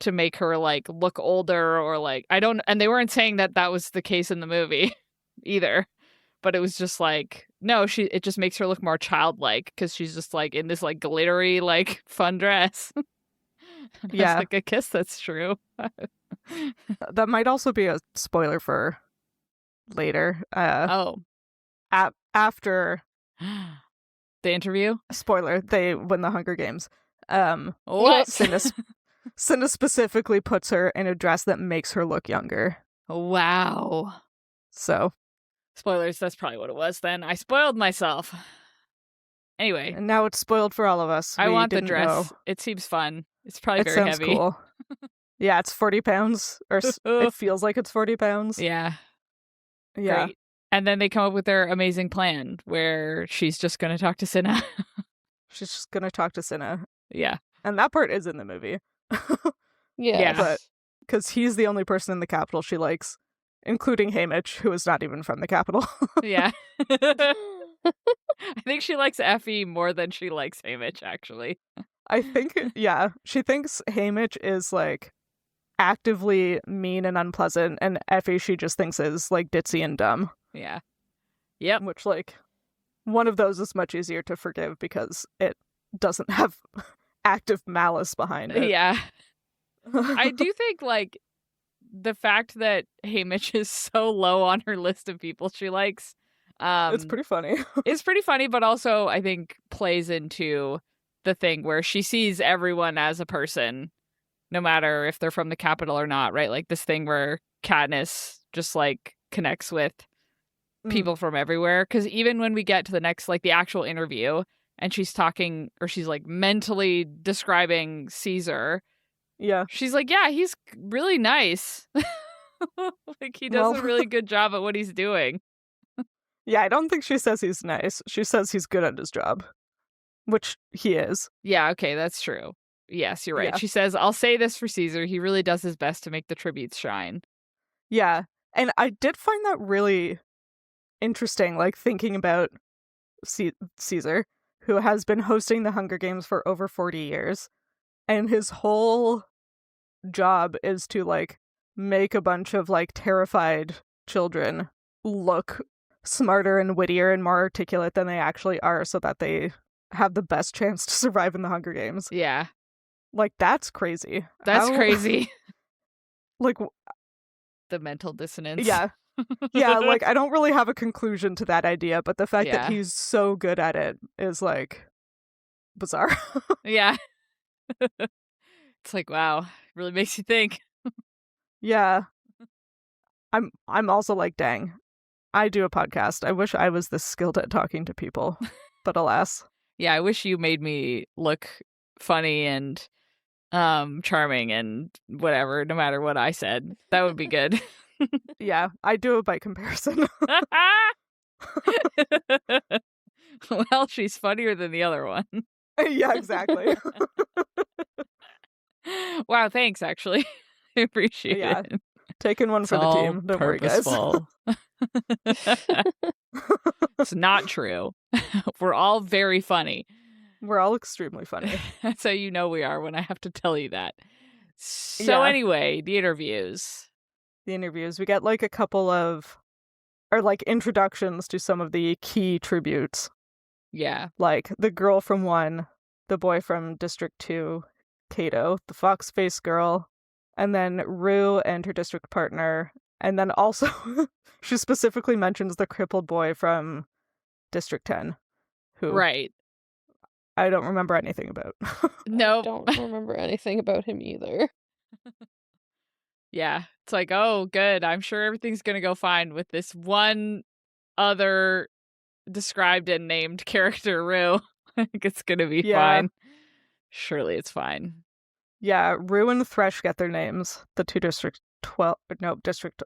to make her like look older or like, and they weren't saying that that was the case in the movie either, but it was just like, no, it just makes her look more childlike because she's just like in this like glittery, like fun dress. Yeah. Like, I guess that's true. That might also be a spoiler for later. After the interview, spoiler, they win the Hunger Games. What? Cinna specifically puts her in a dress that makes her look younger. Wow. So, spoilers, that's probably what it was then. I spoiled myself. Anyway. And now it's spoiled for all of us. I want the dress. Know. It seems fun. It's probably very heavy. It sounds cool. Yeah, it's 40 pounds. Or it feels like it's 40 pounds. Yeah. Yeah. Great. And then they come up with their amazing plan where she's just going to talk to Cinna. She's just going to talk to Cinna. Yeah. And that part is in the movie. Yeah. But because he's the only person in the capital she likes, including Haymitch, who is not even from the capital. Yeah. I think she likes Effie more than she likes Haymitch, actually. I think, yeah. She thinks Haymitch is, like, actively mean and unpleasant, and Effie she just thinks is, like, ditzy and dumb. Yeah. Yep. Which, like, one of those is much easier to forgive because it doesn't have active malice behind it. Yeah. I do think, like, the fact that Haymitch is so low on her list of people she likes, it's pretty funny. It's pretty funny, but also I think plays into the thing where she sees everyone as a person, no matter if they're from the capital or not, right? Like this thing where Katniss just like connects with people from everywhere. Because even when we get to the next, like the actual interview, and she's talking, or she's like mentally describing Caesar. Yeah. She's like, yeah, he's really nice. Like he does a really good job at what he's doing. Yeah, I don't think she says he's nice. She says he's good at his job, which he is. Yeah, okay, that's true. Yes, you're right. Yeah. She says, I'll say this for Caesar. He really does his best to make the tributes shine. Yeah, and I did find that really interesting, like thinking about Caesar, who has been hosting the Hunger Games for over 40 years, and his whole job is to, like, make a bunch of, like, terrified children look smarter and wittier and more articulate than they actually are so that they have the best chance to survive in the Hunger Games. Yeah. Like, that's crazy. That's crazy. Like, the mental dissonance. Yeah. Yeah, like, I don't really have a conclusion to that idea, but the fact that he's so good at it is, like, bizarre. Yeah. It's like, wow, really makes you think. Yeah. I'm also like, dang, I do a podcast. I wish I was this skilled at talking to people, but alas. Yeah, I wish you made me look funny and charming and whatever, no matter what I said. That would be good. Yeah, I do it by comparison. Well, she's funnier than the other one. Yeah, exactly. Wow, thanks, actually. I appreciate it. Taking one It's for the all team. Don't worry, guys. It's not true. We're all very funny. We're all extremely funny. That's how you know we are when I have to tell you that. So anyway, the interviews. The interviews. We get like a couple of, or like introductions to some of the key tributes. Yeah. Like the girl from 1, the boy from District 2, Kato, the fox face girl, and then Rue and her district partner. And then also, she specifically mentions the crippled boy from District 10, who right. I don't remember anything about. No. I don't remember anything about him either. Yeah. It's like, oh, good. I'm sure everything's going to go fine with this one other described and named character, Rue. I think it's going to be fine. Surely it's fine. Yeah, Rue and Thresh get their names. The 2 District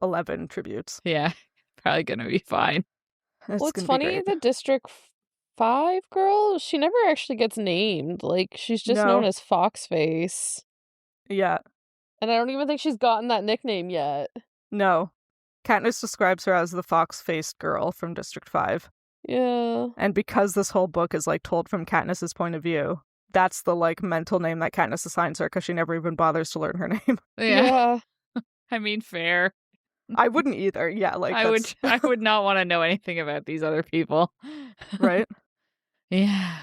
11 tributes. Yeah, probably going to be fine. Well, it's funny, the District 5 girl? She never actually gets named. Like, she's just known No. as Foxface. Yeah. And I don't even think she's gotten that nickname yet. No. Katniss describes her as the fox-faced girl from District 5. Yeah. And because this whole book is, like, told from Katniss's point of view, that's the, like, mental name that Katniss assigns her because she never even bothers to learn her name. Yeah. I mean, fair. I wouldn't either. Yeah, like, I would not want to know anything about these other people. Right? Yeah.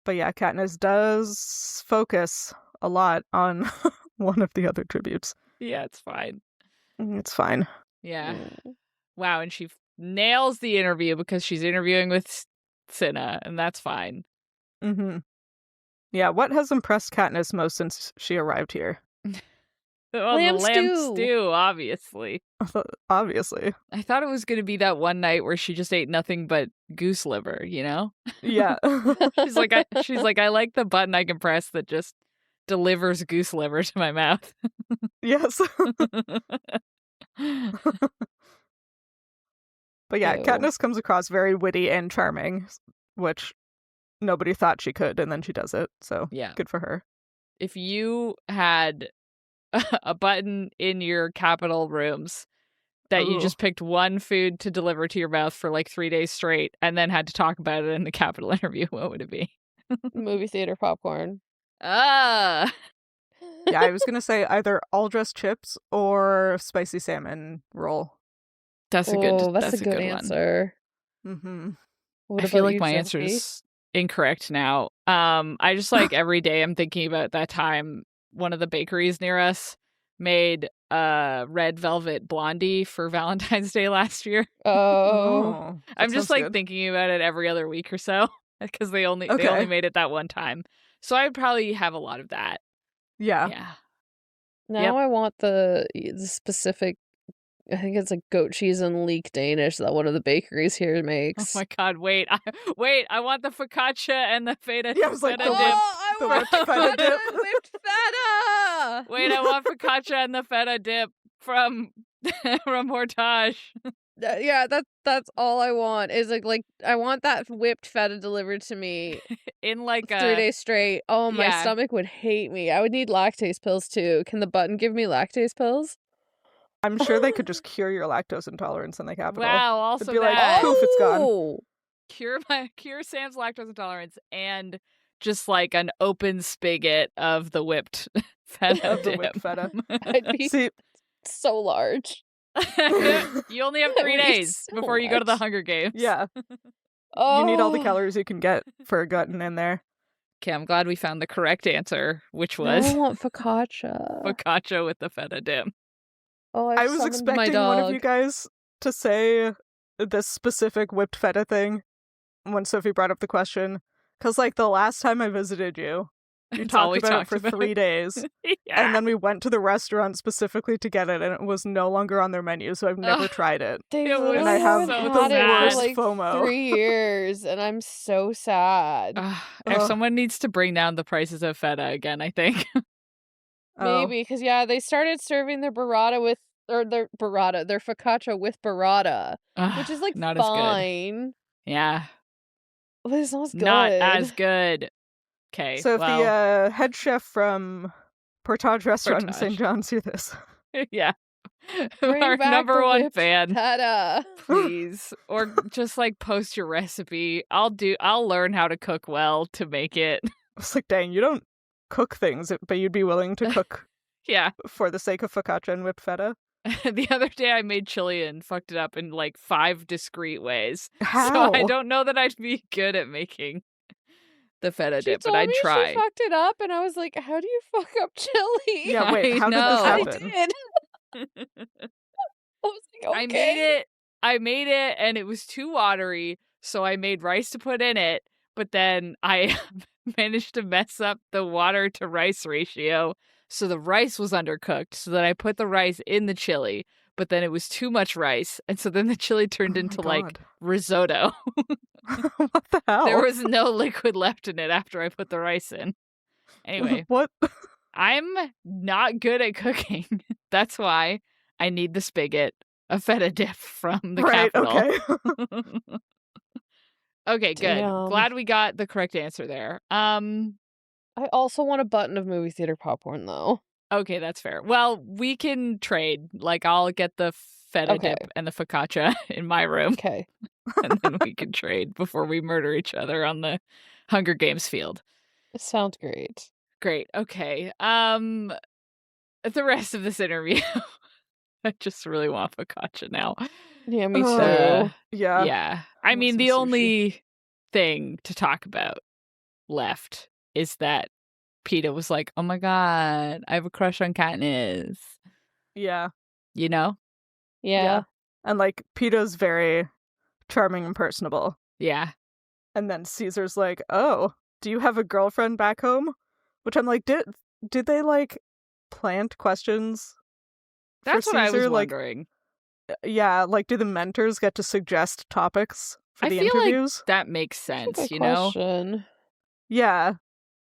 But yeah, Katniss does focus a lot on one of the other tributes. Yeah, it's fine. It's fine. Yeah. Wow, and she nails the interview because she's interviewing with Cinna, and that's fine. Mm-hmm. Yeah, what has impressed Katniss most since she arrived here? Well, Lamb the lamb stew. stew, obviously. Obviously. I thought it was going to be that one night where she just ate nothing but goose liver, you know? Yeah. She's like, I like the button I can press that just delivers goose liver to my mouth. Yes. But yeah, Ew. Katniss comes across very witty and charming, which nobody thought she could, and then she does it. So Yeah. good for her. If you had a button in your capital rooms that you Ooh. just picked one food to deliver to your mouth for like 3 days straight and then had to talk about it in the capital interview, what would it be? Movie theater popcorn. Ah. Yeah, I was going to say either all-dressed chips or spicy salmon roll. That's a good answer. Mm-hmm. What I feel about like you, my Sophie? answer is incorrect now. I just like every day I'm thinking about that time one of the bakeries near us made red velvet blondie for Valentine's Day last year. Oh. I'm just like good. thinking about it every other week or so because they only Okay. made it that one time. So I would probably have a lot of that. Yeah. Yeah. Now Yep. I want the specific, I think it's like goat cheese and leek Danish that one of the bakeries here Oh makes. my god, wait. I want the focaccia and the feta, Yeah, I was like, feta the dip. the whipped feta dip. Whipped feta! Wait, I want focaccia and the feta dip from Portage. Yeah, that's all I want is like I want that whipped feta delivered to me In like 3 days straight. Oh, my yeah. stomach would hate me. I would need lactase pills too. Can the button give me lactase pills? I'm sure they could just cure your lactose intolerance in the capital. Wow, also It'd be like, that. poof, it's gone. Oh! Cure Sam's lactose intolerance and just like an open spigot of the whipped feta Of the dip. whipped feta. I'd be See, so large. You only have That 3 would be days so before you go to the much. Hunger Games. yeah, Oh. you need all the calories you can get for gutting in there. Okay, I'm glad we found the correct answer, which Now was I want focaccia. focaccia with the feta dip. Oh, I was expecting one of you guys to say this specific whipped feta thing when Sophie brought up the question. Because, like, the last time I visited you, you It's all talked we about it talked for about. 3 days. Yeah. And then we went to the restaurant specifically to get it, and it was no longer on their menu, so I've never tried it. They It was literally And I have haven't so had it sad. for like FOMO. 3 years, and I'm so sad. If Ugh. someone needs to bring down the prices of feta again, I think. Maybe, because yeah, they started serving their burrata with, or their focaccia with burrata, which is like not as good. fine. Yeah. But it's not as good. Not as good. Okay. So if well, the head chef from Portage Restaurant in Portage. St. John's hear this. yeah. Bring Our back number the one whipped fan. feta. Please. Or just like post your recipe. I'll learn how to cook well to make it. It's like, dang, you don't cook things, but you'd be willing to cook Yeah. for the sake of focaccia and whipped feta? The other day I made chili and fucked it up in like 5 discrete ways. How? So I don't know that I'd be good at making the feta She dip, but told I'd me try. she fucked it up, and I was like, "How do you fuck up chili?" Yeah, wait, I how did know. this I happen? did. I was like, okay. I made it and it was too watery, so I made rice to put in it, but then I managed to mess up the water to rice ratio, so the rice was undercooked, so that I put the rice in the chili, but then it was too much rice, and so then the chili turned Oh my into like God. risotto. What the hell? There was no liquid left in it after I put the rice in. Anyway, What? I'm not good at cooking. That's why I need the spigot of feta dip from the Right, capital. okay. Okay, good. Damn. Glad we got the correct answer there. I also want a button of movie theater popcorn, though. Okay, that's fair. Well, we can trade. Like, I'll get the feta Okay. dip and the focaccia in my room, Okay. and then we can trade before we murder each other on the Hunger Games field. It sounds great. Great. Okay. The rest of this interview, I just really want focaccia now. Yeah, me too. Yeah. Yeah. I want mean, some the sushi. only thing to talk about left is that PETA was like, oh my god, I have a crush on Katniss. Yeah. You know? Yeah. And like Peto's very charming and personable. Yeah. And then Caesar's like, "Oh, do you have a girlfriend back home?" Which I'm like, did they like plant questions? That's for what I Caesar? was Like, wondering. yeah, like do the mentors get to suggest topics for I the feel interviews? like that makes That's a sense, good you know? question. Yeah.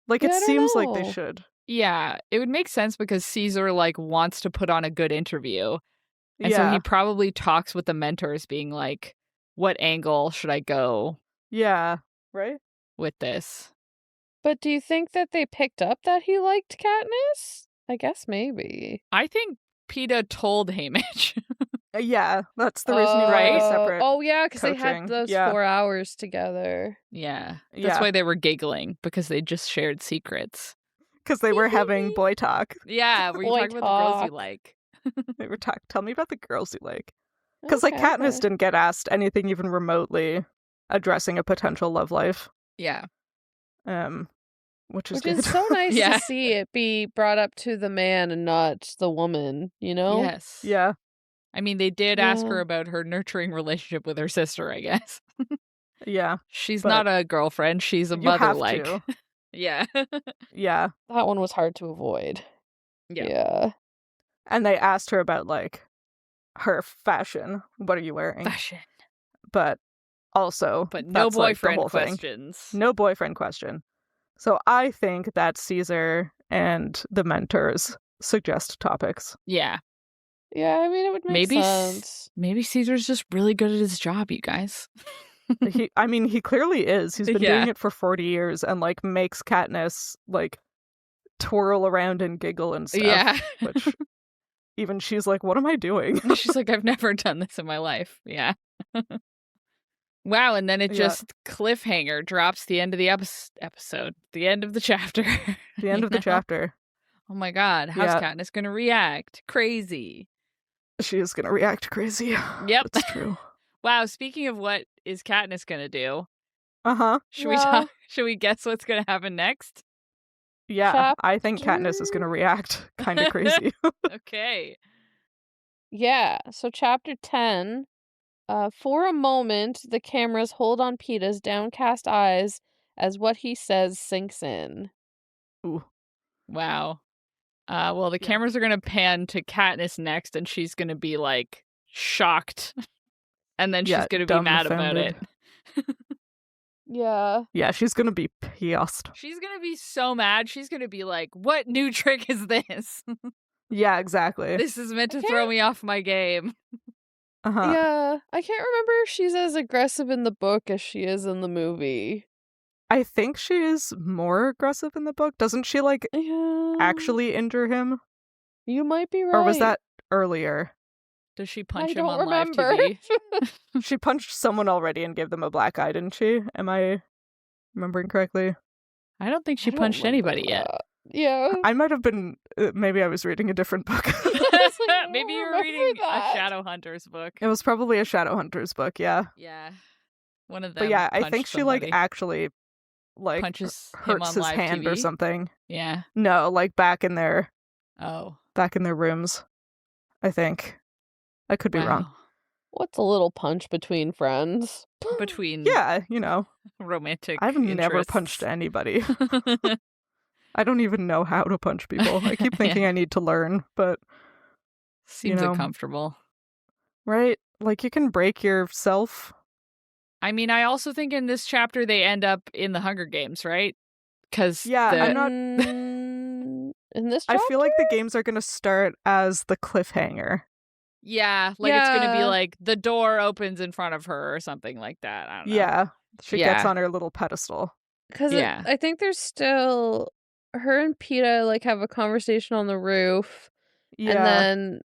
Like Yeah, it I don't seems like they know. should. Yeah, it would make sense because Caesar like wants to put on a good interview. And so Yeah. he probably talks with the mentors being like, what angle should I go Yeah. Right? with this? But do you think that they picked up that he liked Katniss? I guess maybe. I think PETA told Haymitch. Yeah, that's the reason you write a separate. Oh, yeah, because they coaching. had those Yeah. 4 hours together. Yeah. That's Yeah. why they were giggling, because they just shared secrets. Because they were having boy talk. Yeah, were you Boy talking about the girls you talk. like? They were tell me about the girls you like. Because like Okay. Katniss didn't get asked anything even remotely addressing a potential love life. Yeah. Which is Which good. is so nice Yeah. to see it be brought up to the man and not the woman, you know? Yes. Yeah. I mean, they did ask Yeah. her about her nurturing relationship with her sister, I guess. Yeah. She's But not a girlfriend, she's a You mother have like. to. Yeah. Yeah. That one was hard to avoid. Yeah. Yeah. And they asked her about like her fashion. What are you wearing? Fashion. But also, But no that's, like, the boyfriend whole thing. questions. No boyfriend question. So I think that Caesar and the mentors suggest topics. Yeah. Yeah, I mean, it would make Maybe sense. maybe Caesar's just really good at his job, you guys. He clearly is. He's been Yeah. doing it for 40 years and like makes Katniss like twirl around and giggle and stuff. Yeah. Which even she's like, what am I doing? She's like, I've never done this in my life. Yeah. Wow, and then it Yeah. just cliffhanger drops the end of the episode, the end of the chapter. The end You of the know? chapter. Oh my god, how's Yeah. Katniss gonna react? Crazy. She is gonna react crazy. Yep. It's true. Wow, speaking of what is Katniss gonna do, Uh-huh. should we Yeah. talk? Should we guess what's gonna happen next? Yeah. I think Katniss is gonna react kind of crazy. Okay. Yeah, so chapter 10. For a moment, the cameras hold on PETA's downcast eyes as what he says sinks in. Ooh. Wow. Well, the Yeah. cameras are gonna pan to Katniss next, and she's gonna be like shocked, and then she's Yeah, gonna be mad about it. dumbfounded. Yeah. Yeah, she's gonna be pissed. She's gonna be so mad. She's gonna be like, "What new trick is this? Yeah, exactly. This is meant to Okay. throw me off my game." Uh-huh. Yeah. I can't remember if she's as aggressive in the book as she is in the movie. I think she is more aggressive in the book. Doesn't she like Yeah. actually injure him? You might be right. Or was that earlier? Does she punch I him don't on live remember. TV? She punched someone already and gave them a black eye, didn't she? Am I remembering correctly? I don't think I she don't punched remember anybody yet. that. Yeah. I might have been. Maybe I was reading a different book. I don't Maybe you were remember reading that. a Shadowhunters book. It was probably a Shadowhunters book, yeah. Yeah, one of them. But yeah, I think punched she like somebody. actually like punches him hurts on his live hand or TV? something. Yeah. No, like back in their Oh. rooms. I think. I could be wrong. Wow. What's a little punch between friends? Between Yeah, you know. romantic. I've never punched anybody. I don't even know how to punch people. I keep thinking I need to learn, but Seems know. uncomfortable. right? Like you can break yourself. I mean, I also think in this chapter they end up in the Hunger Games, right? Because Yeah, I'm not. In this I chapter? feel like the games are going to start as the cliffhanger. Yeah, like it's gonna be Yeah. like the door opens in front of her or something like that. I don't know. Yeah. She gets Yeah. on her little pedestal. Because Yeah. I think there's still her and PETA like have a conversation on the roof, and Yeah. then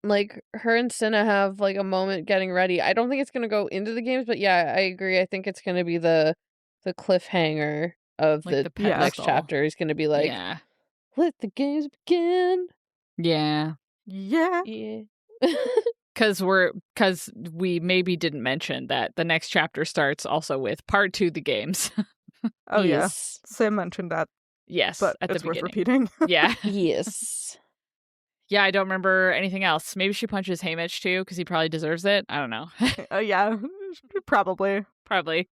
like her and Cinna have like a moment getting ready. I don't think it's gonna go into the games, but yeah, I agree. I think it's gonna be the cliffhanger of Like the the Yeah. next pedestal. chapter is gonna be like, Yeah. let the games begin. Yeah. Yeah. Yeah. Because we maybe didn't mention that the next chapter starts also with part 2, the games. Oh, yeah. Yes. Sam mentioned that, Yes, but at the it's worth beginning. repeating. Yeah. Yes. Yeah, I don't remember anything else. Maybe she punches Haymitch too, because he probably deserves it. I don't know. Yeah, probably. Probably.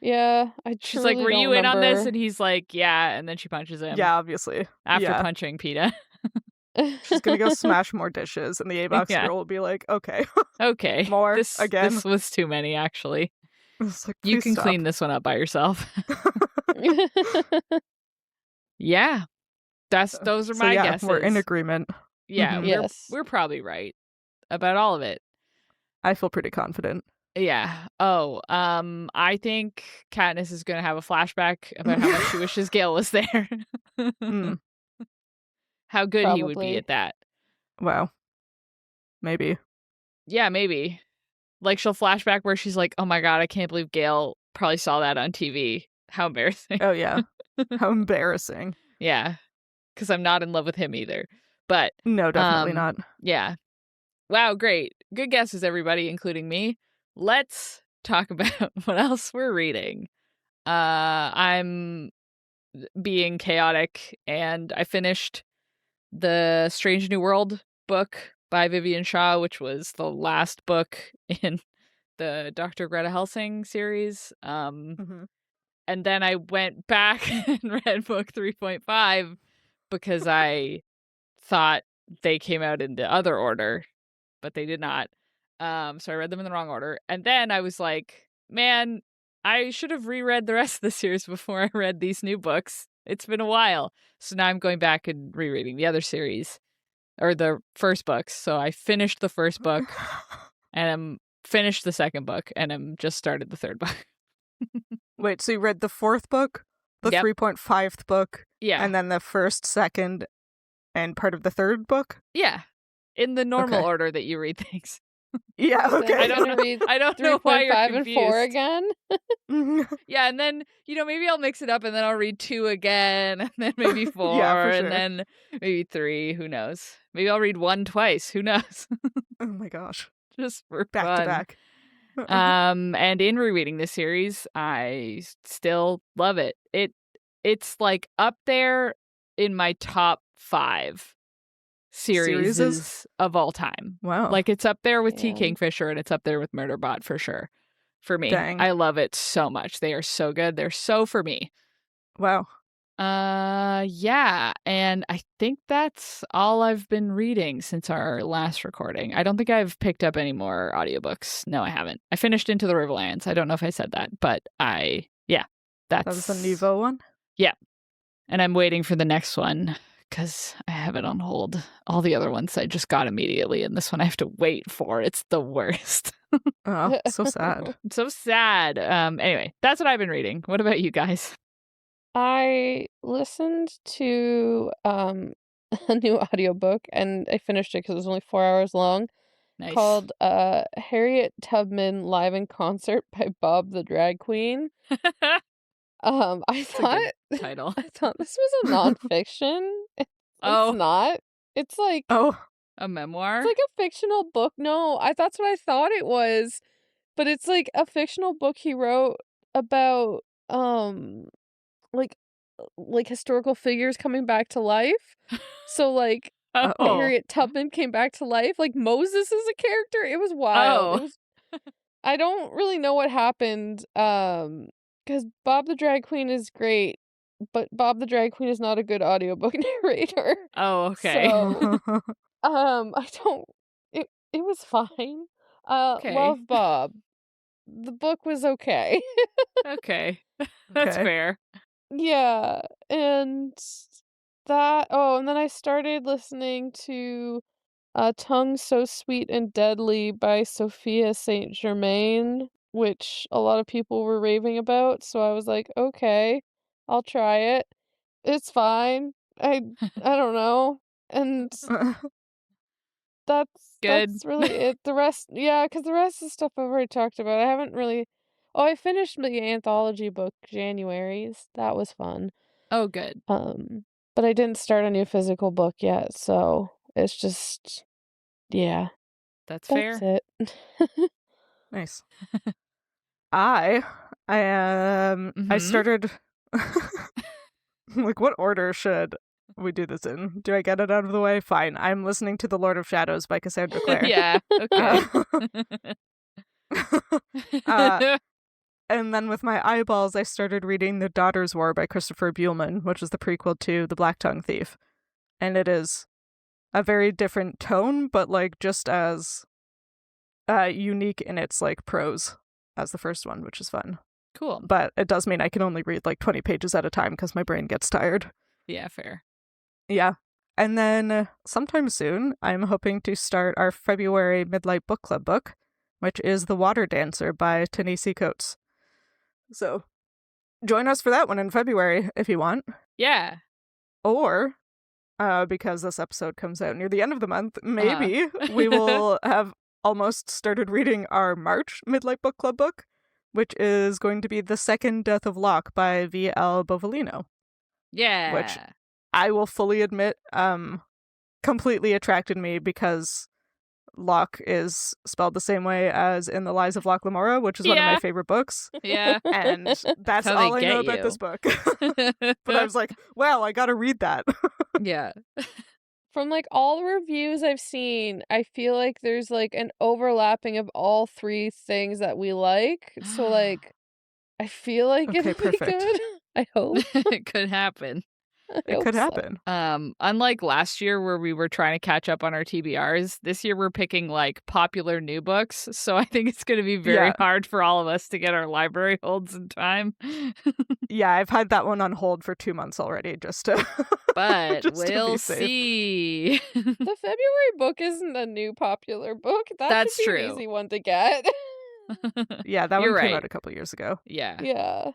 Yeah, I She's like, truly were don't you in on this? remember. And he's like, yeah. And then she punches him Yeah, obviously. after Yeah. punching PETA. She's gonna go smash more dishes, and the A-Box Yeah. girl will be like, okay, Okay. more This again. was too many, actually. It's like, You please can stop. clean this one up by yourself. Yeah. Those are So my yeah, guesses. we're in agreement. Yeah, Mhm. Yes. we're probably right about all of it. I feel pretty confident. Yeah. Oh, I think Katniss is gonna have a flashback about how much she wishes Gale was there. Mm, How good he would be Probably. at that. wow. Maybe. Yeah, maybe. Like she'll flashback where she's like, "Oh my god, I can't believe Gale probably saw that on TV. How embarrassing." Oh yeah. How embarrassing. Yeah, because I'm not in love with him either. But No, definitely not. yeah. Wow, great. Good guesses, everybody, including me. Let's talk about what else we're reading. I'm being chaotic, and I finished the Strange New World book by Vivian Shaw, which was the last book in the Dr. Greta Helsing series. Mhm. And then I went back and read book 3.5 because I thought they came out in the other order, but they did not. So I read them in the wrong order. And then I was like, man, I should have reread the rest of the series before I read these new books. It's been a while. So now I'm going back and rereading the other series or the first books. So I finished the first book and I'm finished the second book and I'm just started the third book. Wait, so you read the 4th book, the Yep. 3.5th book, Yeah. and then the 1st, 2nd, and part of the 3rd book? Yeah. In the normal Okay. order that you read things. Yeah, Then okay. I'm gonna read I don't know why you're 3.5 and confused. 4 again. Yeah, and then, maybe I'll mix it up and then I'll read 2 again, and then maybe 4, Yeah, for and sure. then maybe 3, who knows? Maybe I'll read 1 twice, who knows? Oh my gosh. Just for Back fun. to back. And in rereading this series, I still love it. It's like up there in my top 5 series Serieses? of all time. Wow. Like it's up there with T. Damn. Kingfisher and it's up there with Murderbot for sure. For me. Dang. I love it so much. They are so good. They're so for me. Wow. Yeah, and I think that's all I've been reading since our last recording. I don't think I've picked up any more audiobooks. No, I haven't. I finished Into the Riverlands. I don't know if I said that, but that's That was the Nouveau one? Yeah. And I'm waiting for the next one because I have it on hold. All the other ones I just got immediately, and this one I have to wait for. It's the worst. Oh, so sad. It's so sad. Anyway, that's what I've been reading. What about you guys? I listened to a new audiobook and I finished it because it was only 4 hours long, Nice. called Harriet Tubman Live in Concert by Bob the Drag Queen. I It's a thought good title. I thought this was a nonfiction. It's Oh. not. It's like Oh, A memoir? it's like a fictional book. No, that's what I thought it was. But it's like a fictional book he wrote about like historical figures coming back to life. So like oh. Harriet Tubman came back to life. Like Moses is a character. It was wild. Oh. It was I don't really know what happened. Because Bob the Drag Queen is great, but Bob the Drag Queen is not a good audiobook narrator. Oh, okay. So I don't it was fine. Okay. Love Bob. The book was okay. Okay. That's Okay. fair. Yeah, and and then I started listening to Tongue So Sweet and Deadly by Sophia Saint Germain, which a lot of people were raving about. So I was like, okay, I'll try it. It's fine. I don't know. And Good. that's really it. The rest, yeah, because the rest of the stuff I've already talked about. I haven't really. Oh, I finished the anthology book January's. That was fun. Oh, good. But I didn't start a new physical book yet, so it's just, yeah, That's that's fair. it. Nice. I started like, what order should we do this in? Do I get it out of the way? Fine. I'm listening to The Lord of Shadows by Cassandra Clare. Yeah, okay. And then with my eyeballs, I started reading The Daughter's War by Christopher Buehlman, which is the prequel to The Black Tongue Thief. And it is a very different tone, but like just as unique in its like prose as the first one, which is fun. Cool. But it does mean I can only read like 20 pages at a time because my brain gets tired. Yeah, fair. Yeah. And then sometime soon, I'm hoping to start our February Midlight Book Club book, which is The Water Dancer by Ta-Nehisi Coates. So join us for that one in February if you want. Yeah. Or, because this episode comes out near the end of the month, maybe we will have almost started reading our March Midlight Book Club book, which is going to be The Second Death of Locke by V.L. Bovolino. Yeah. Which I will fully admit completely attracted me because Locke is spelled the same way as in The Lies of Locke Lamora, which is one of my favorite books. Yeah. And that's how all they I know get about you. this book. But I was like, well, I gotta read that. Yeah. From like all the reviews I've seen, I feel like there's like an overlapping of all three things that we like. So like, I feel like Okay, it'll be perfect. good. I hope. It could happen. It could happen. Unlike last year where we were trying to catch up on our TBRs, this year we're picking like popular new books. So I think it's going to be very hard for all of us to get our library holds in time. Yeah, I've had that one on hold for 2 months already, just to. But just to we'll be safe. see. The February book isn't a new popular book. That's should be true. an easy one to get. Yeah, that You're one came right. out a couple years ago. Yeah. Yeah.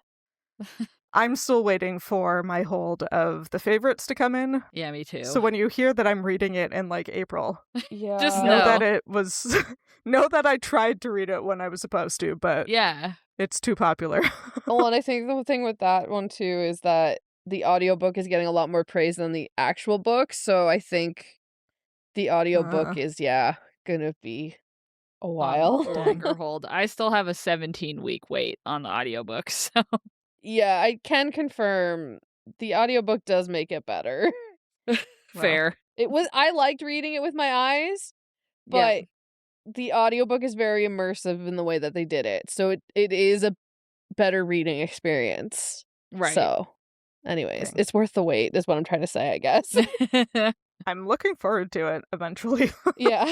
I'm still waiting for my hold of The Favorites to come in. Yeah, me too. So when you hear that I'm reading it in like April, Yeah. Just know No. that it was know that I tried to read it when I was supposed to, but Yeah. it's too popular. Well, and I think the thing with that one too is that the audiobook is getting a lot more praise than the actual book. So I think the audiobook is gonna be a while. Longer hold. I still have a 17-week wait on the audiobook, so Yeah, I can confirm the audiobook does make it better. fair. I liked reading it with my eyes, Yeah. but the audiobook is very immersive in the way that they did it. So it is a better reading experience. Right. So anyways, Dang. it's worth the wait is what I'm trying to say, I guess. I'm looking forward to it eventually. Yeah.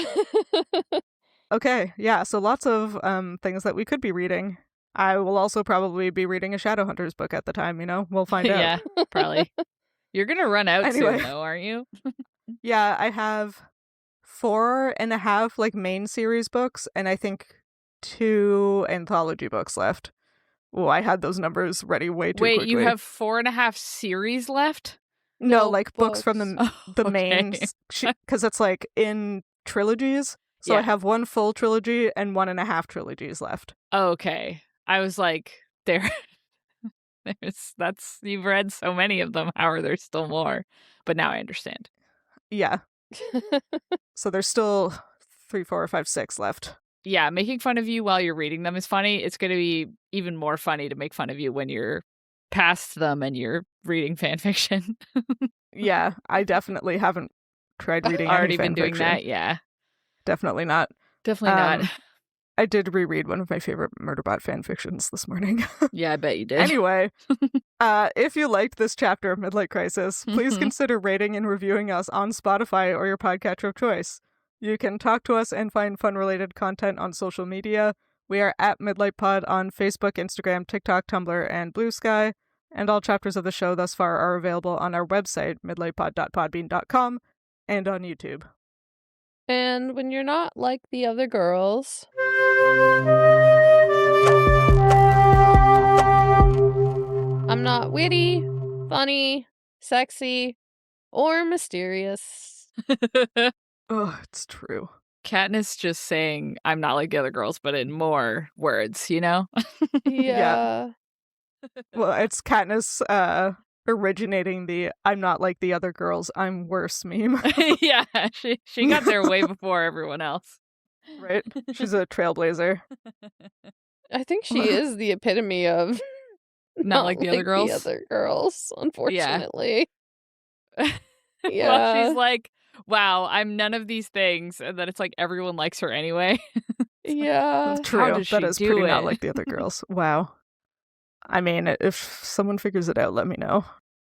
Okay, yeah, so lots of things that we could be reading. I will also probably be reading a Shadowhunters book at the time, we'll find out. Yeah, probably. You're gonna run out Anyway. soon, though, aren't you? Yeah, I have 4.5 like main series books, and I think 2 anthology books left. Oh, I had those numbers ready way too Wait, quickly. you have 4.5 series left? No, No, like books from the Oh, main, okay. because it's like in trilogies. So I Yeah. have 1 full trilogy and 1.5 trilogies left. Okay. I was like, you've read so many of them. How are there still more? But now I understand. Yeah. So there's still 3, 4, 5, 6 left. Yeah, making fun of you while you're reading them is funny. It's going to be even more funny to make fun of you when you're past them and you're reading fan fiction. Yeah, I definitely haven't tried reading any Already been fan doing fiction. that, yeah. Definitely not. Definitely not. I did reread one of my favorite Murderbot fan fictions this morning. Yeah, I bet you did. Anyway, if you liked this chapter of Midlight Crisis, please consider rating and reviewing us on Spotify or your podcatcher of choice. You can talk to us and find fun-related content on social media. We are at Midlight Pod on Facebook, Instagram, TikTok, Tumblr, and Blue Sky. And all chapters of the show thus far are available on our website, midlightpod.podbean.com, and on YouTube. And when you're not like the other girls... I'm not witty, funny, sexy, or mysterious. Oh, it's true. Katniss just saying I'm not like the other girls, but in more words, you know? Yeah. Well, it's Katniss originating the "I'm not like the other girls, I'm worse" meme. Yeah, she got there way before everyone else. Right? She's a trailblazer. I think she is the epitome of Not like the other girls? the other girls, unfortunately. Well, Yeah. she's like, wow, I'm none of these things, and then it's like everyone likes her anyway. Yeah. True. does That she is do pretty it? not like the other girls. Wow. I mean, if someone figures it out, let me know.